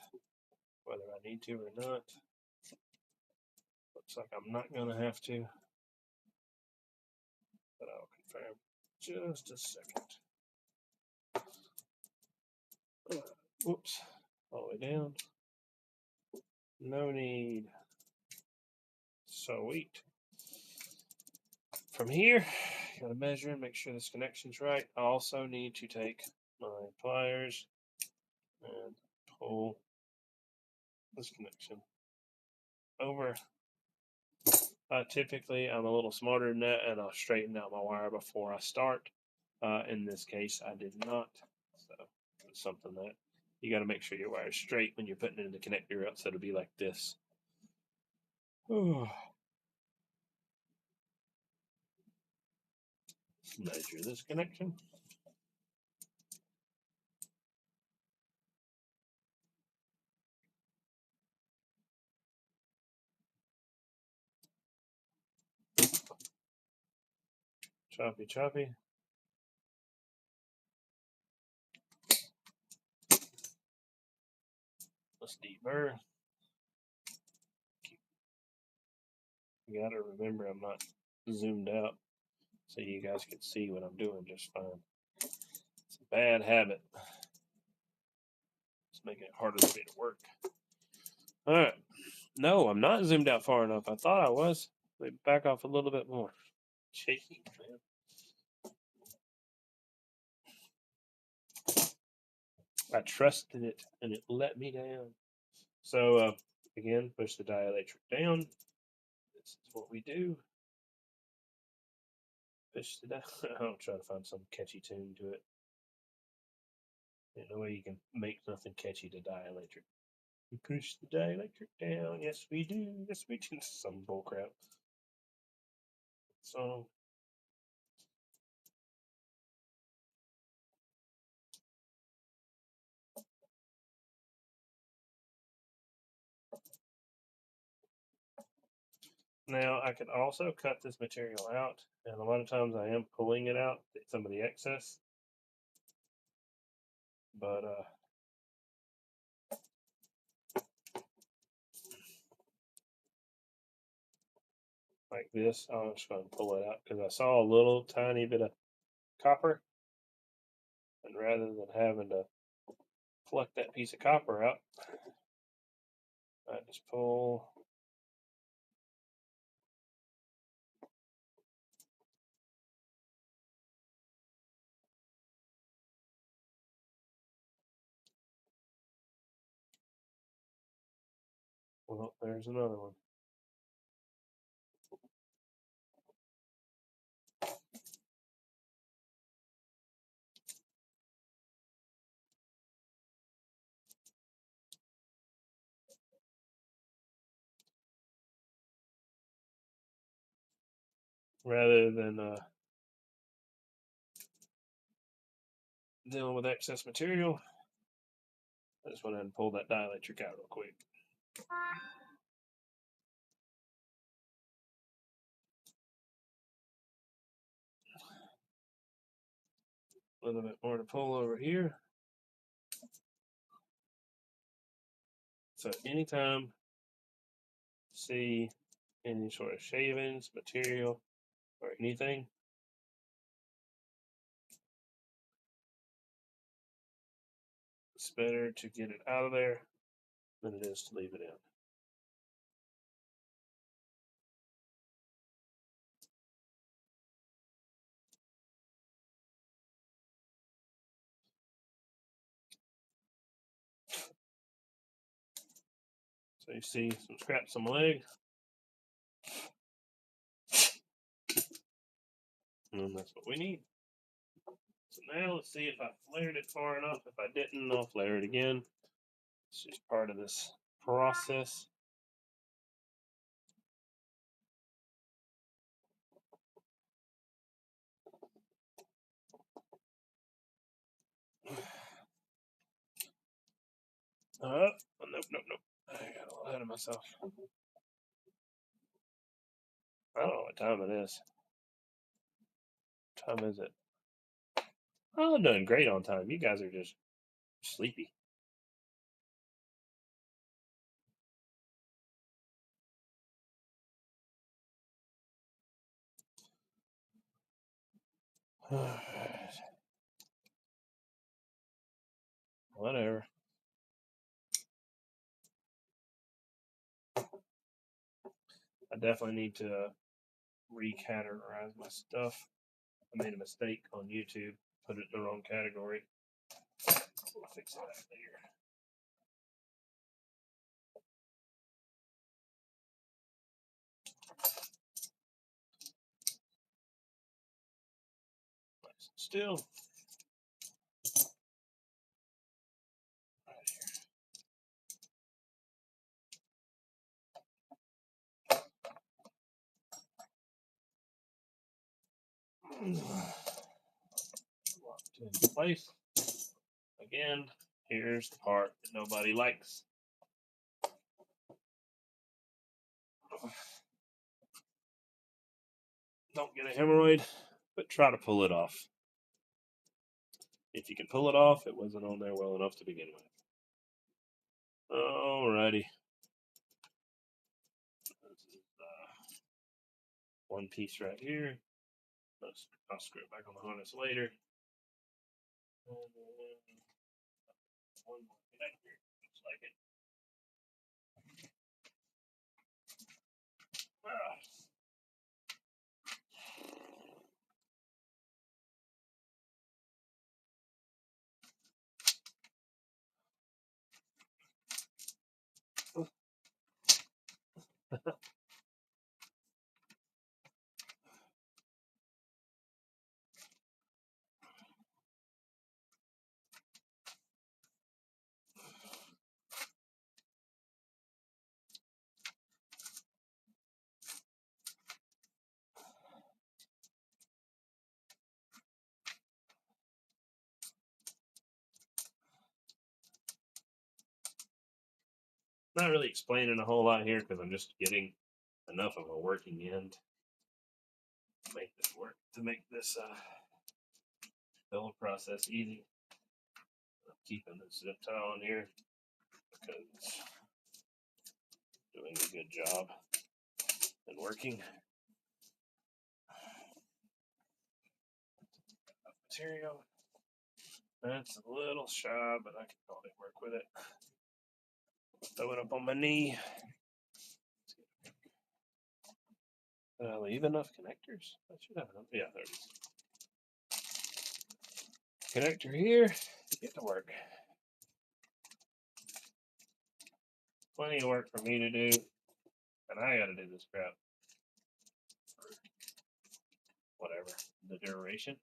whether I need to or not. Looks like I'm not going to have to, but I'll confirm just a second. Whoops, all the way down. No need. Sweet. From here, gotta measure and make sure this connection's right. I also need to take my pliers and pull this connection over. Typically, I'm a little smarter than that, and I'll straighten out my wire before I start. In this case, I did not. So it's something that you got to make sure your wire is straight when you're putting it in the connector, else it'll be like this. Measure this connection. Choppy, choppy. Let's deburr. You gotta remember I'm not zoomed out so you guys can see what I'm doing just fine. It's a bad habit. It's making it harder for me to work. Alright. No, I'm not zoomed out far enough. I thought I was. Let me back off a little bit more. Shaky, man. I trusted it and it let me down. So, again, push the dielectric down. This is what we do. Push the I'll try to find some catchy tune to it. There's no way you can make nothing catchy to dielectric. We push the dielectric down. Yes, we do. Yes, we do. Some bullcrap. So, now I could also cut this material out, and a lot of times I am pulling it out, some of the excess. But like this, I'm just going to pull it out because I saw a little tiny bit of copper, and rather than having to pluck that piece of copper out, I just pull. Well, there's another one. Rather than dealing with excess material, I just went ahead and pulled that dielectric out real quick. A little bit more to pull over here. So anytime see any sort of shavings, material, or anything. It's better to get it out of there than it is to leave it in. So you see some scraps on my leg. And that's what we need. So now let's see if I flared it far enough. If I didn't, I'll flare it again. It's just part of this process. Nope. I got all ahead of myself. I don't know what time it is. What time is it? Oh, I'm doing great on time. You guys are just sleepy. Whatever. I definitely need to recategorize my stuff. I made a mistake on YouTube, put it in the wrong category. We'll fix that later. Still. Locked in place. Again, here's the part that nobody likes. Don't get a hemorrhoid, but try to pull it off. If you can pull it off, it wasn't on there well enough to begin with. Alrighty. This is one piece right here. I'll screw it back on the harness later. One more connector, looks like it. Not really explaining a whole lot here because I'm just getting enough of a working end to make this work, to make this build process easy. I'm keeping the zip tie on here because it's doing a good job and working. Material. That's a little shy, but I can probably work with it. Throw it up on my knee. Did I leave enough connectors? I should have enough. Yeah, there it is. Connector here. Get to work. Plenty of work for me to do, and I got to do this crap. Whatever the duration.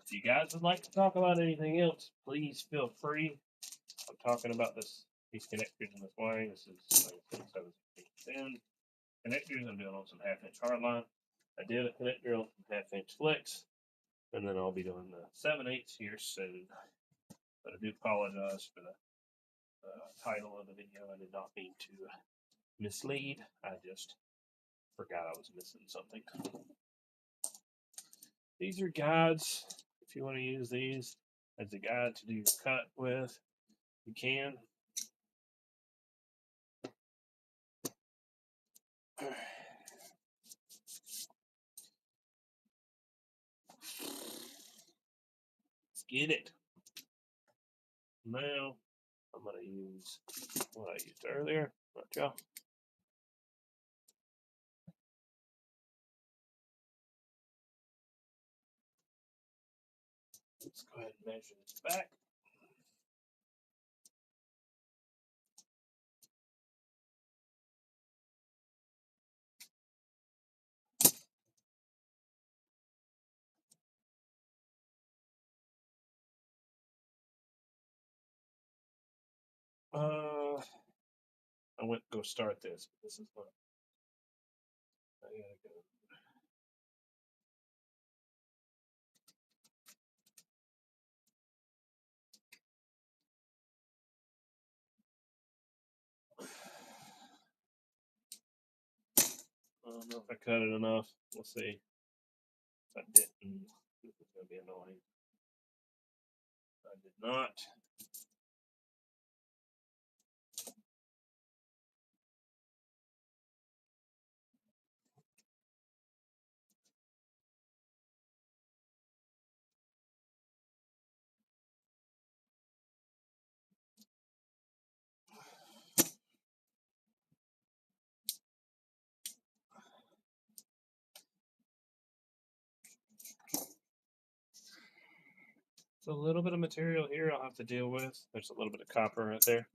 If you guys would like to talk about anything else, please feel free. I'm talking about these connectors and this wiring. This is like 7/16 connectors. I'm doing on some 1/2 inch hardline. I did a connector on some 1/2 inch flex, and then I'll be doing the 7/8 here soon. But I do apologize for the title of the video. I did not mean to mislead. I just forgot I was missing something. These are guides. If you want to use these as a guide to do your cut with, you can. get it. Now I'm going to use what I used earlier. Gotcha. Let's go ahead and measure this back. I went to go start this. This is what I gotta go. I don't know if I cut it enough. We'll see. If I didn't, this is gonna be annoying. I did not. So a little bit of material here I'll have to deal with. There's a little bit of copper right there.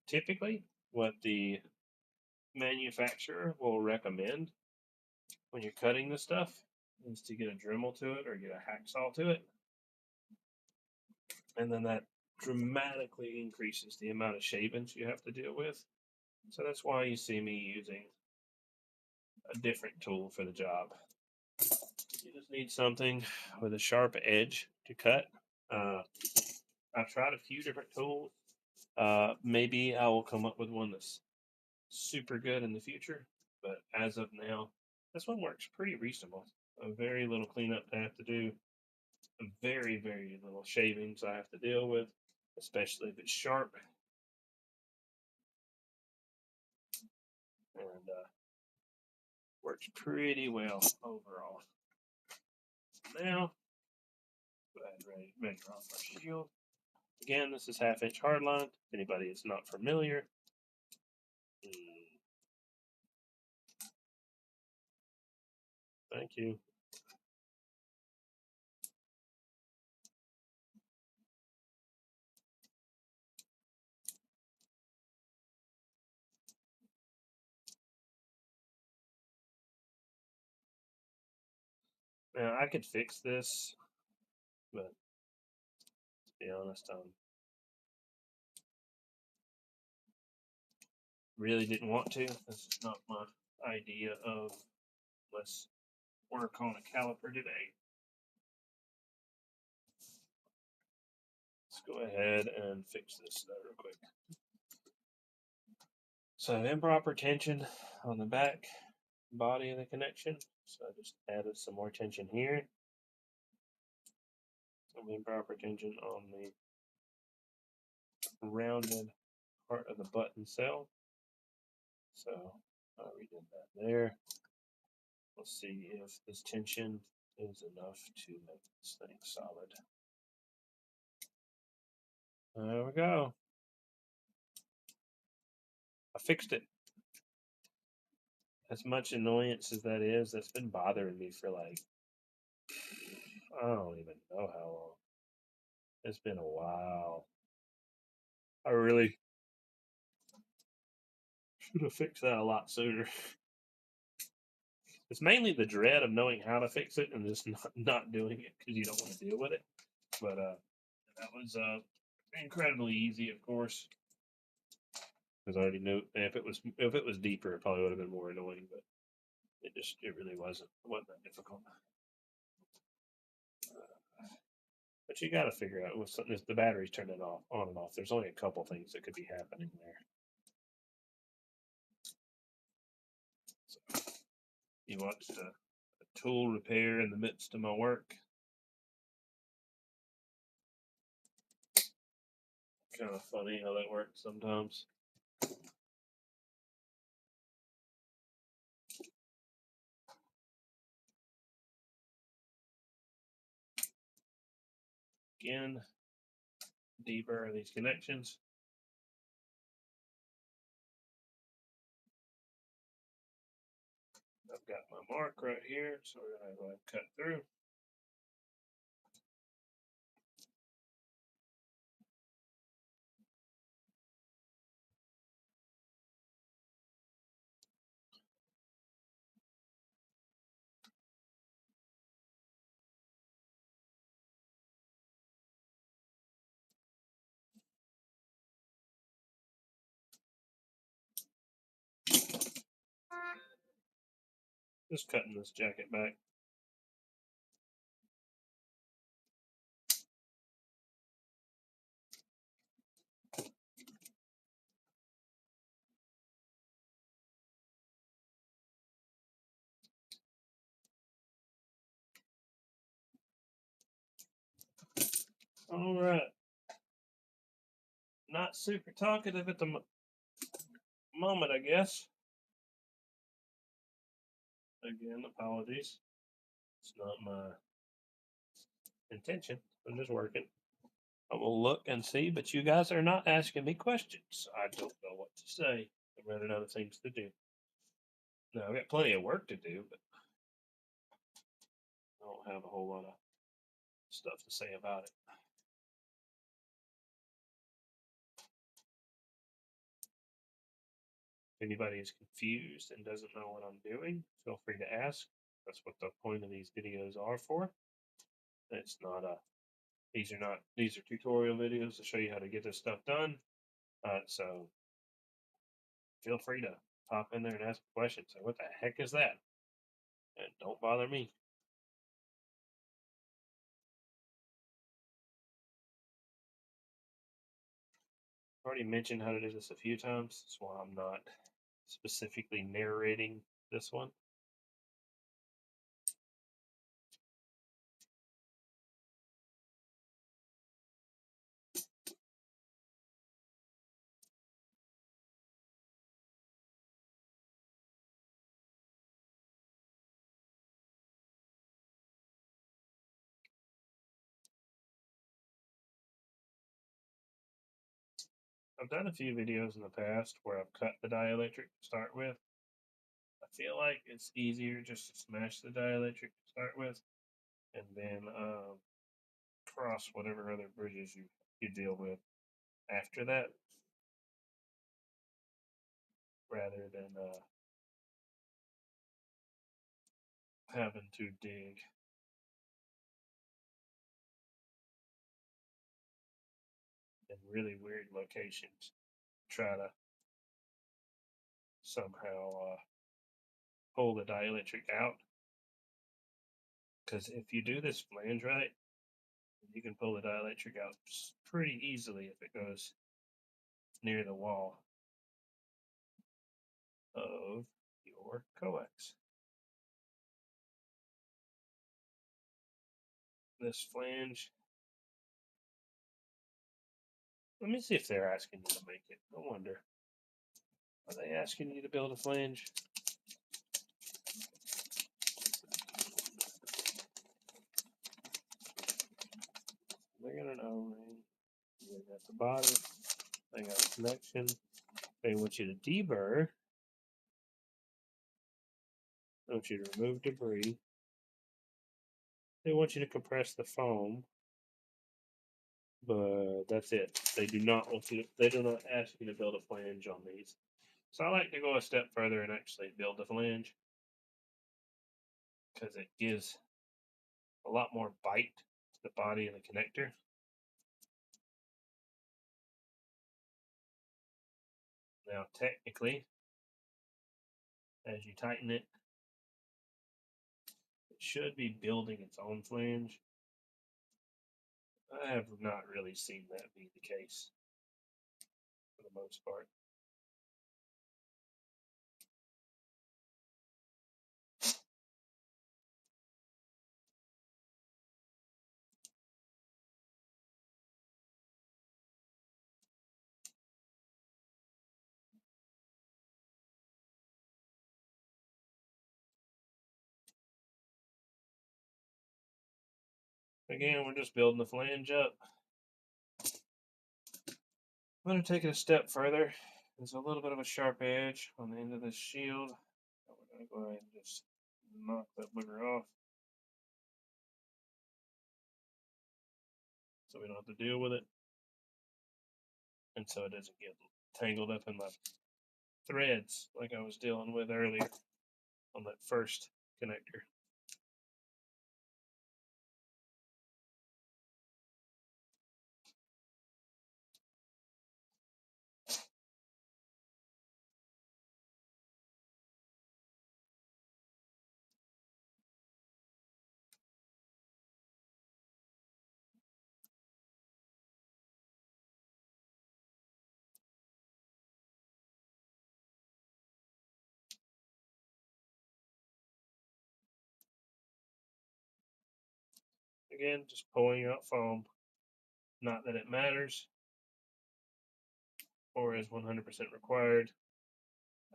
Typically, what the manufacturer will recommend when you're cutting this stuff is to get a Dremel to it or get a hacksaw to it. And then that dramatically increases the amount of shavings you have to deal with. So that's why you see me using a different tool for the job. You just need something with a sharp edge to cut. I've tried a few different tools. Maybe I will come up with one that's super good in the future, but as of now, this one works pretty reasonable. A very little cleanup I have to do, very, very little shavings I have to deal with, especially if it's sharp. And works pretty well overall. Now, go ahead and measure off my shield. Again, this is 1/2 inch hardline. If anybody is not familiar, thank you. Now, I could fix this, but to be honest, really didn't want to. This is not my idea of let's work on a caliper today. Let's go ahead and fix this real quick. So improper tension on the back body of the connection. So I just added some more tension here. Some improper tension on the rounded part of the button cell. So I redid that there. Let's see if this tension is enough to make this thing solid. There we go. I fixed it. As much annoyance as that is, that's been bothering me for like, I don't even know how long. It's been a while. I really should have fixed that a lot sooner. It's mainly the dread of knowing how to fix it and just not doing it because you don't want to deal with it. But that was incredibly easy, of course, because I already knew if it was deeper, it probably would have been more annoying. But it really wasn't that difficult. But you got to figure out if the battery's turning on and off. There's only a couple things that could be happening there. So you watched a tool repair in the midst of my work. Kind of funny how that works sometimes. again, deburr these connections. I've got my mark right here, so we're going to go ahead and cut through. Just cutting this jacket back. All right. Not super talkative at the moment, I guess. Again, apologies. It's not my intention. I'm just working. I will look and see, but you guys are not asking me questions. I don't know what to say. I'm running out of things to do. Now, I've got plenty of work to do, but I don't have a whole lot of stuff to say about it. If anybody is confused and doesn't know what I'm doing, feel free to ask. That's what the point of these videos are for. It's not a these are tutorial videos to show you how to get this stuff done. So feel free to pop in there and ask a question. Say, what the heck is that? And don't bother me. I've already mentioned how to do this a few times. That's why I'm not specifically narrating this one. I've done a few videos in the past where I've cut the dielectric to start with. I feel like it's easier just to smash the dielectric to start with, and then cross whatever other bridges you deal with after that, rather than having to dig in really weird locations, try to somehow pull the dielectric out. Because if you do this flange right, you can pull the dielectric out pretty easily if it goes near the wall of your coax. This flange, let me see if they're asking you to make it. I wonder. Are they asking you to build a flange? They got an O-ring. They got the body. They got a connection. They want you to deburr. They want you to remove debris. They want you to compress the foam. But that's it. They do not want you to, they do not ask you to build a flange on these. So I like to go a step further and actually build a flange, because it gives a lot more bite to the body of the connector. Now, technically, as you tighten it, it should be building its own flange. I have not really seen that be the case for the most part. Again, we're just building the flange up. I'm going to take it a step further. There's a little bit of a sharp edge on the end of this shield. We're going to go ahead and just knock that booger off, so we don't have to deal with it, and so it doesn't get tangled up in my threads like I was dealing with earlier on that first connector. Again, just pulling out foam. Not that it matters or is 100% required.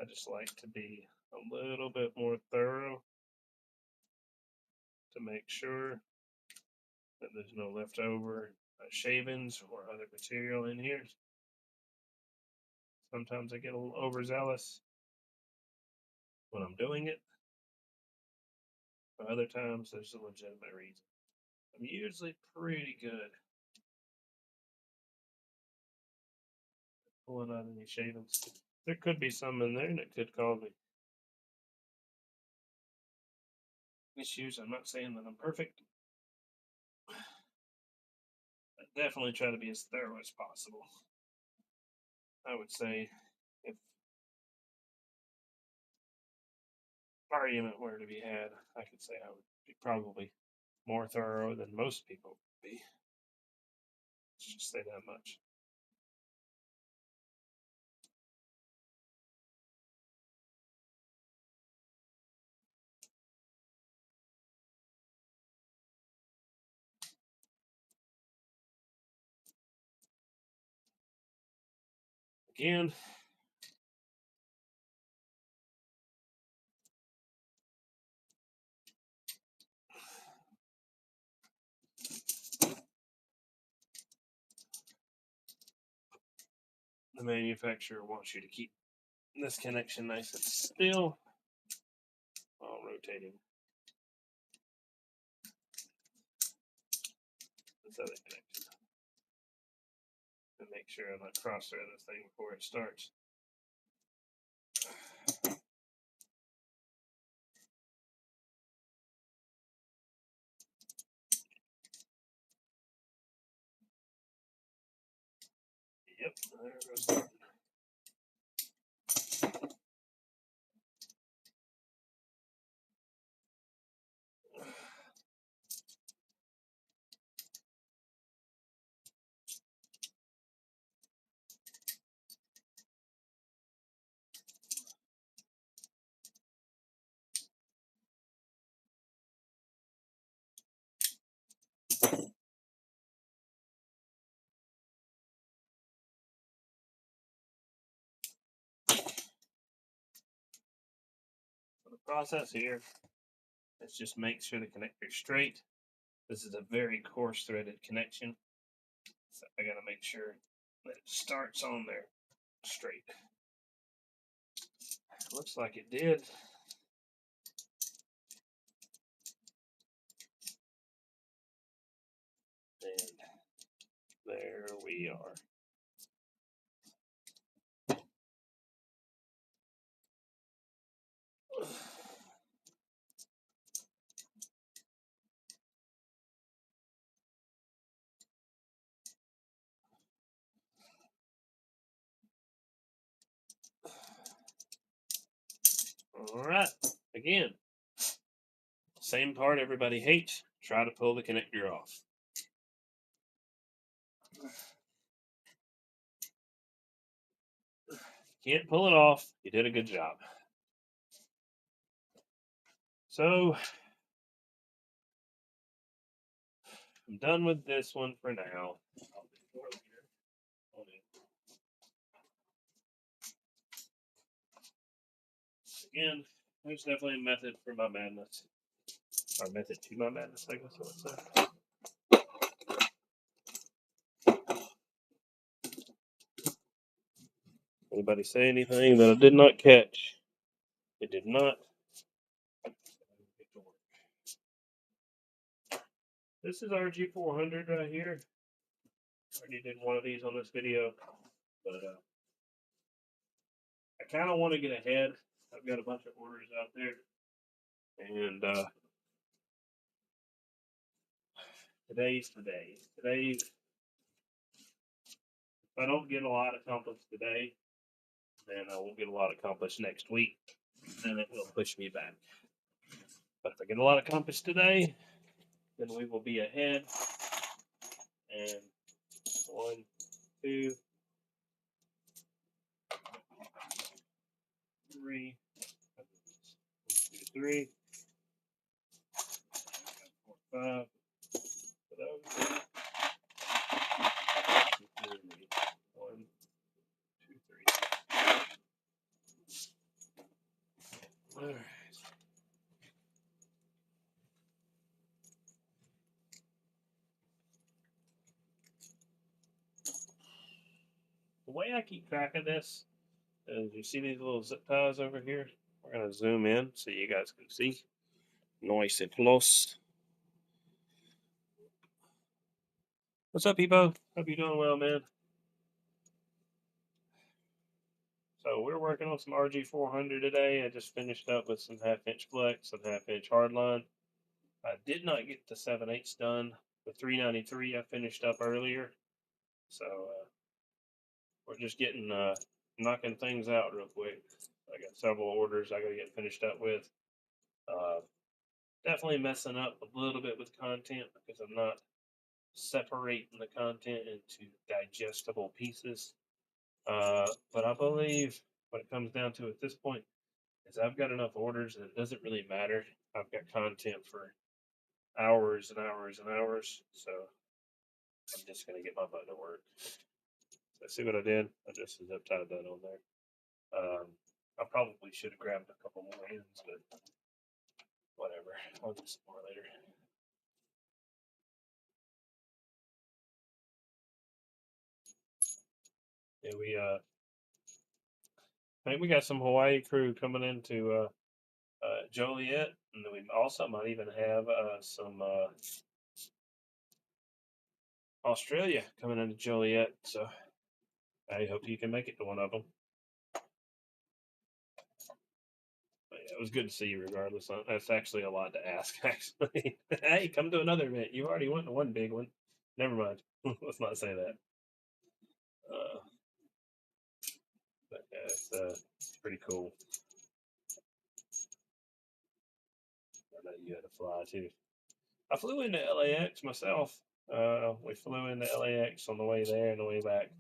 I just like to be a little bit more thorough to make sure that there's no leftover shavings or other material in here. Sometimes I get a little overzealous when I'm doing it, but other times there's a legitimate reason. I'm usually pretty good at pulling out any shavings. There could be some in there and it could cause me issues. I'm not saying that I'm perfect. I definitely try to be as thorough as possible. I would say if argument were to be had, I could say I would be probably more thorough than most people would be. Let's just say that much. Again, the manufacturer wants you to keep this connection nice and still while rotating this other connection. And make sure I'm not cross-thread this thing before it starts. Yep, there goes starting. So the process here is just make sure the connector is straight. This is a very coarse threaded connection, so I gotta make sure that it starts on there straight. Looks like it did. And there we are. All right, again, same part everybody hates. Try to pull the connector off. Can't pull it off. You did a good job. So I'm done with this one for now. Again, there's definitely a method for my madness. Or method to my madness, I guess I would say. anybody say anything that I did not catch. It did not. This is Rg-400 right here. I already did one of these on this video, but I kind of want to get ahead. I've got a bunch of orders out there, and today's the day. Today's, if I don't get a lot accomplished today, then I won't get a lot accomplished next week, and it will push me back. But if I get a lot accomplished today, then we will be ahead. And 1, 2, 3, 1, 2, 3, 4, 5. For those. 1, 2, 3. All right. The way I keep track of this is you see these little zip ties over here? We're going to zoom in so you guys can see. Nice and close. What's up, Peepo? Hope you're doing well, man. So we're working on some Rg-400 today. I just finished up with some 1/2-inch flex and 1/2-inch hardline. I did not get the 7/8 done. The 393 I finished up earlier. So we're just getting knocking things out real quick. I got several orders I got to get finished up with. Definitely messing up a little bit with content because I'm not separating the content into digestible pieces. But I believe what it comes down to at this point is I've got enough orders that it doesn't really matter. I've got content for hours and hours and hours. So I'm just going to get my butt to work. So see what I did? I just zip tied that on there. I probably should have grabbed a couple more ends, but whatever. I'll do some more later. Yeah, I think we got some Hawaii crew coming into Joliet, and then we also might even have some Australia coming into Joliet. So I hope you can make it to one of them. But yeah, it was good to see you, regardless. That's actually a lot to ask. Actually, hey, come to another event. You already went to one big one. Never mind. Let's not say that. But yeah, it's pretty cool. I know you had to fly too. I flew into LAX myself. We flew into LAX on the way there and the way back.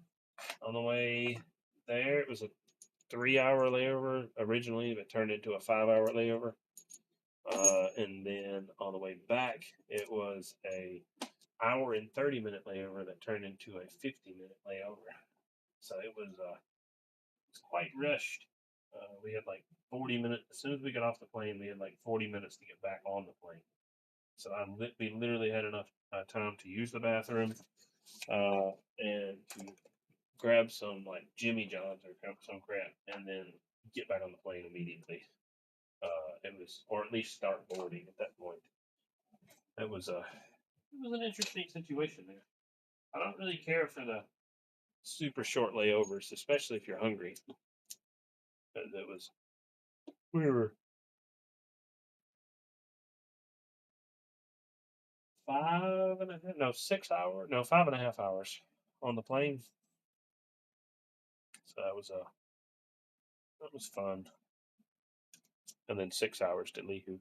On the way there, it was a 3-hour layover originally, but turned into a 5-hour layover. And then on the way back, it was a hour and 30-minute layover that turned into a 50-minute layover. So it was quite rushed. We had like 40 minutes. As soon as we got off the plane, we had like 40 minutes to get back on the plane. So we literally had enough time to use the bathroom and to grab some like Jimmy John's or some crap, and then get back on the plane immediately. It was, or at least start boarding at that point. It was an interesting situation there. I don't really care for the super short layovers, especially if you're hungry. It was, we were 5.5, no, 6 hours, no, 5.5 hours on the plane. So that was fun. And then 6 hours to Lihu.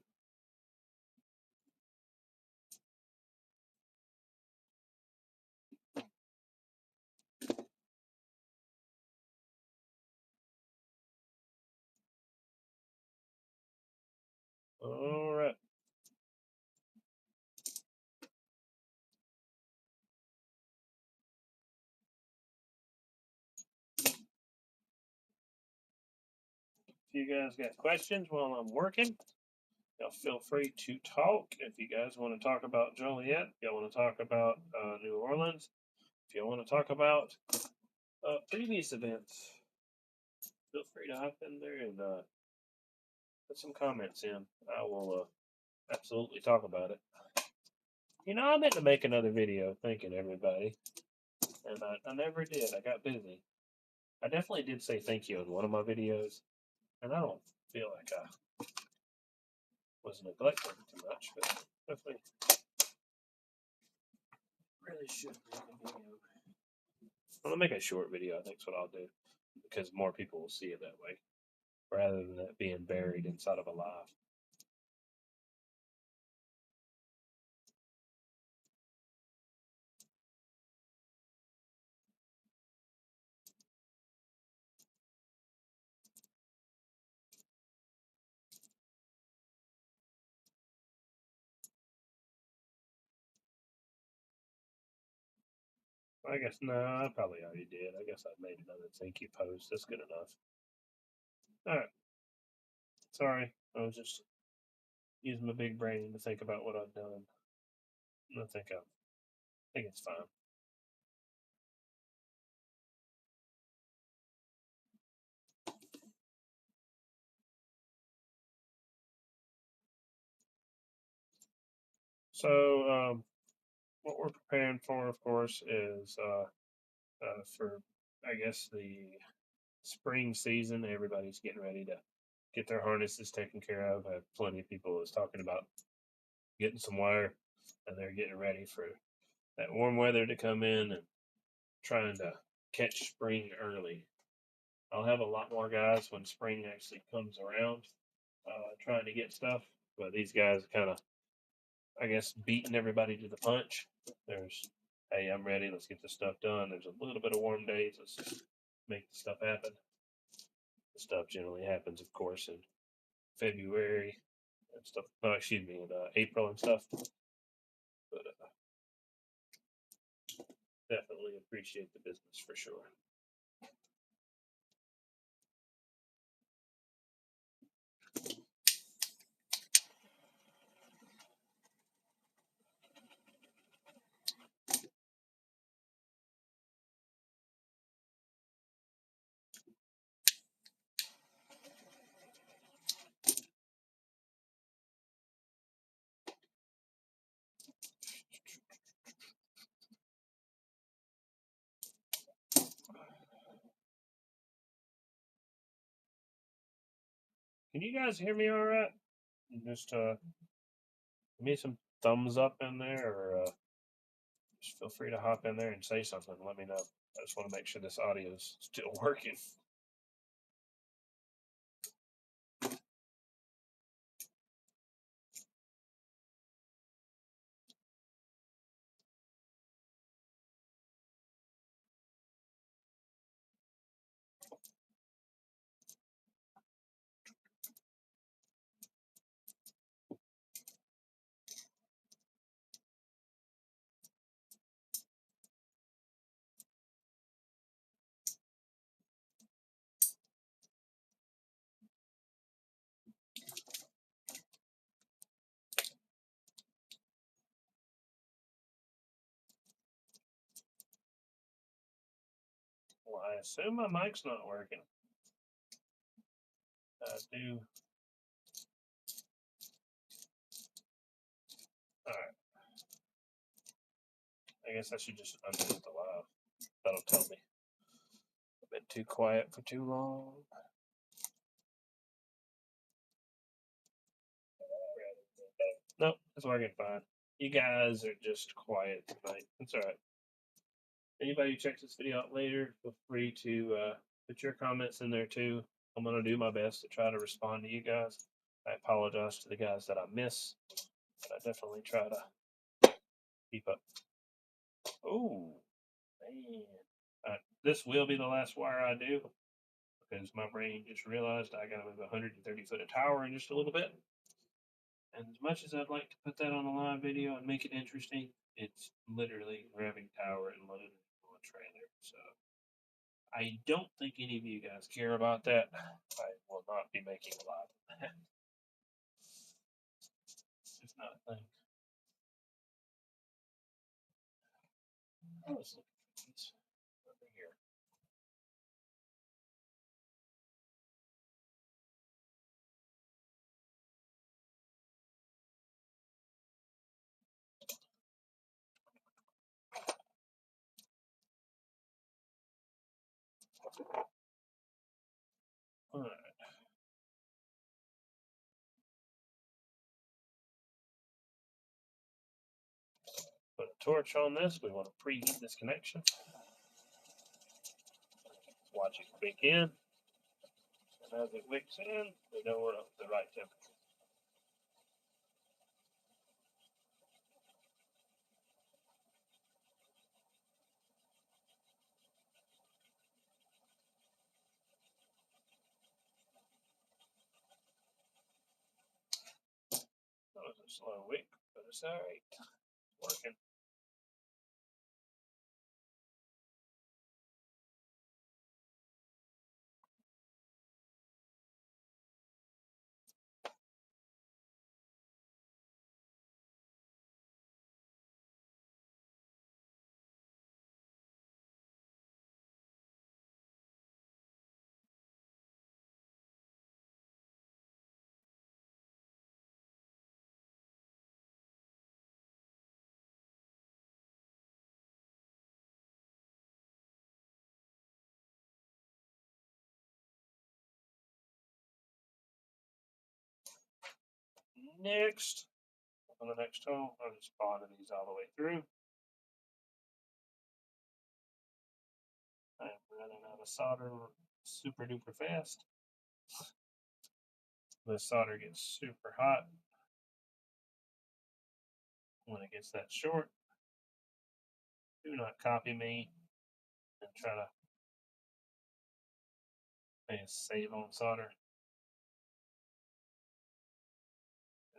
All right. If you guys got questions while I'm working, feel free to talk. If you guys want to talk about Joliet, if you want to talk about New Orleans, if you want to talk about previous events, feel free to hop in there and put some comments in. I will absolutely talk about it. I meant to make another video thanking everybody, and I never did. I got busy. I definitely did say thank you in one of my videos, and I don't feel like I was neglecting too much, but definitely really should make a video. I'll make a short video. I think is what I'll do because more people will see it that way rather than it being buried inside of a live. I guess no, I probably already did. I guess I made another thank you post. That's good enough. All right. Sorry, I was just using my big brain to think about what I've done. I think it's fine. So, what we're preparing for, of course, is for I guess the spring season. Everybody's getting ready to get their harnesses taken care of. I have plenty of people that's talking about getting some wire, and they're getting ready for that warm weather to come in and trying to catch spring early. I'll have a lot more guys when spring actually comes around, trying to get stuff. But these guys kind of, I guess, beating everybody to the punch. There's, hey, I'm ready. Let's get this stuff done. There's a little bit of warm days. Let's just make the stuff happen. The stuff generally happens, of course, in February and stuff. No, excuse me, in April and stuff. But definitely appreciate the business for sure. Can you guys hear me all right? Just give me some thumbs up in there, or just feel free to hop in there and say something. Let me know. I just want to make sure this audio is still working. Well, I assume my mic's not working. I do. All right. I guess I should just unmute the live. That'll tell me. I've been too quiet for too long. Nope, it's working fine. You guys are just quiet tonight. It's all right. Anybody who checks this video out later, feel free to put your comments in there too. I'm going to do my best to try to respond to you guys. I apologize to the guys that I miss, but I definitely try to keep up. Oh, man. This will be the last wire I do because my brain just realized I got to move a 130-foot of tower in just a little bit. And as much as I'd like to put that on a live video and make it interesting, it's literally grabbing tower and loading it on a trailer. So I don't think any of you guys care about that. I will not be making a live of that. If not, I think. I was looking for these over here. All right. Put a torch on this. We want to preheat this connection. Watch it wick in. And as it wicks in, we know we're up to the right temperature. That was a slow wick, but it's all right. It's working. Next, on the next hole, I'm just bonding these all the way through. I'm running out of solder super duper fast. The solder gets super hot when it gets that short. Do not copy me and try to save on solder.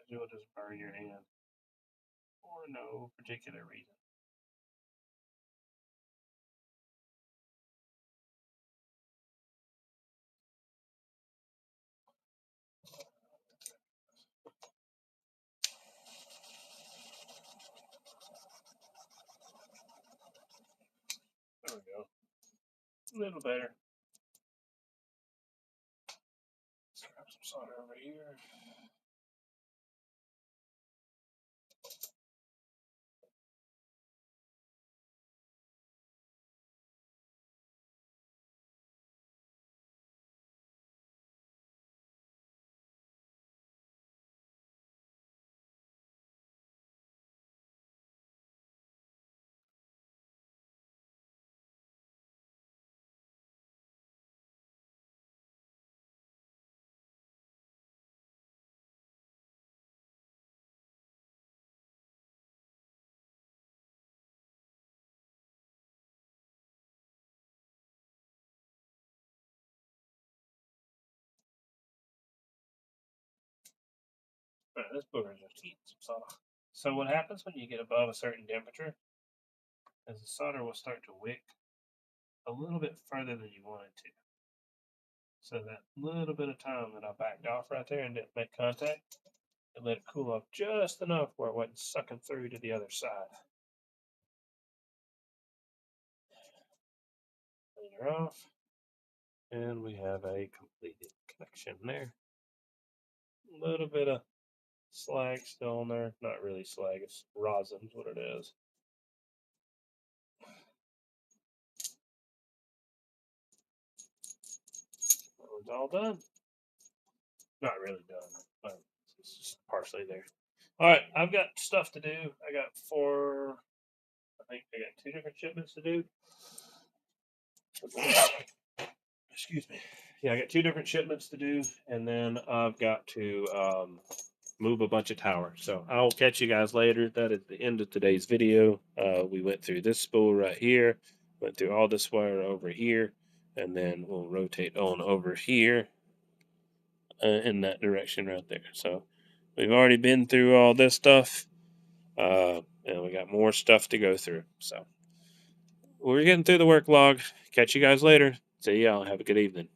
You'll just burn your hand for no particular reason. There we go. A little better. Let's grab some solder over here. Right, this booger's just eating some solder. So what happens when you get above a certain temperature is the solder will start to wick a little bit further than you want it to. So that little bit of time that I backed off right there and didn't make contact, and let it cool off just enough where it wasn't sucking through to the other side. Cleaner off, and we have a completed connection there. A little bit of slag still on there. Not really slag, it's rosin is what it is. It's all done. Not really done, but it's just partially there. All right, I've got stuff to do. I got I got 2 different shipments to do. Excuse me. Yeah, I got 2 different shipments to do, and then I've got to move a bunch of towers. So I'll catch you guys later. That is the end of today's video. We went through this spool right here, went through all this wire over here, and then we'll rotate on over here in that direction right there. So we've already been through all this stuff, and we got more stuff to go through. So we're getting through the work log. Catch you guys later. See y'all. Have a good evening.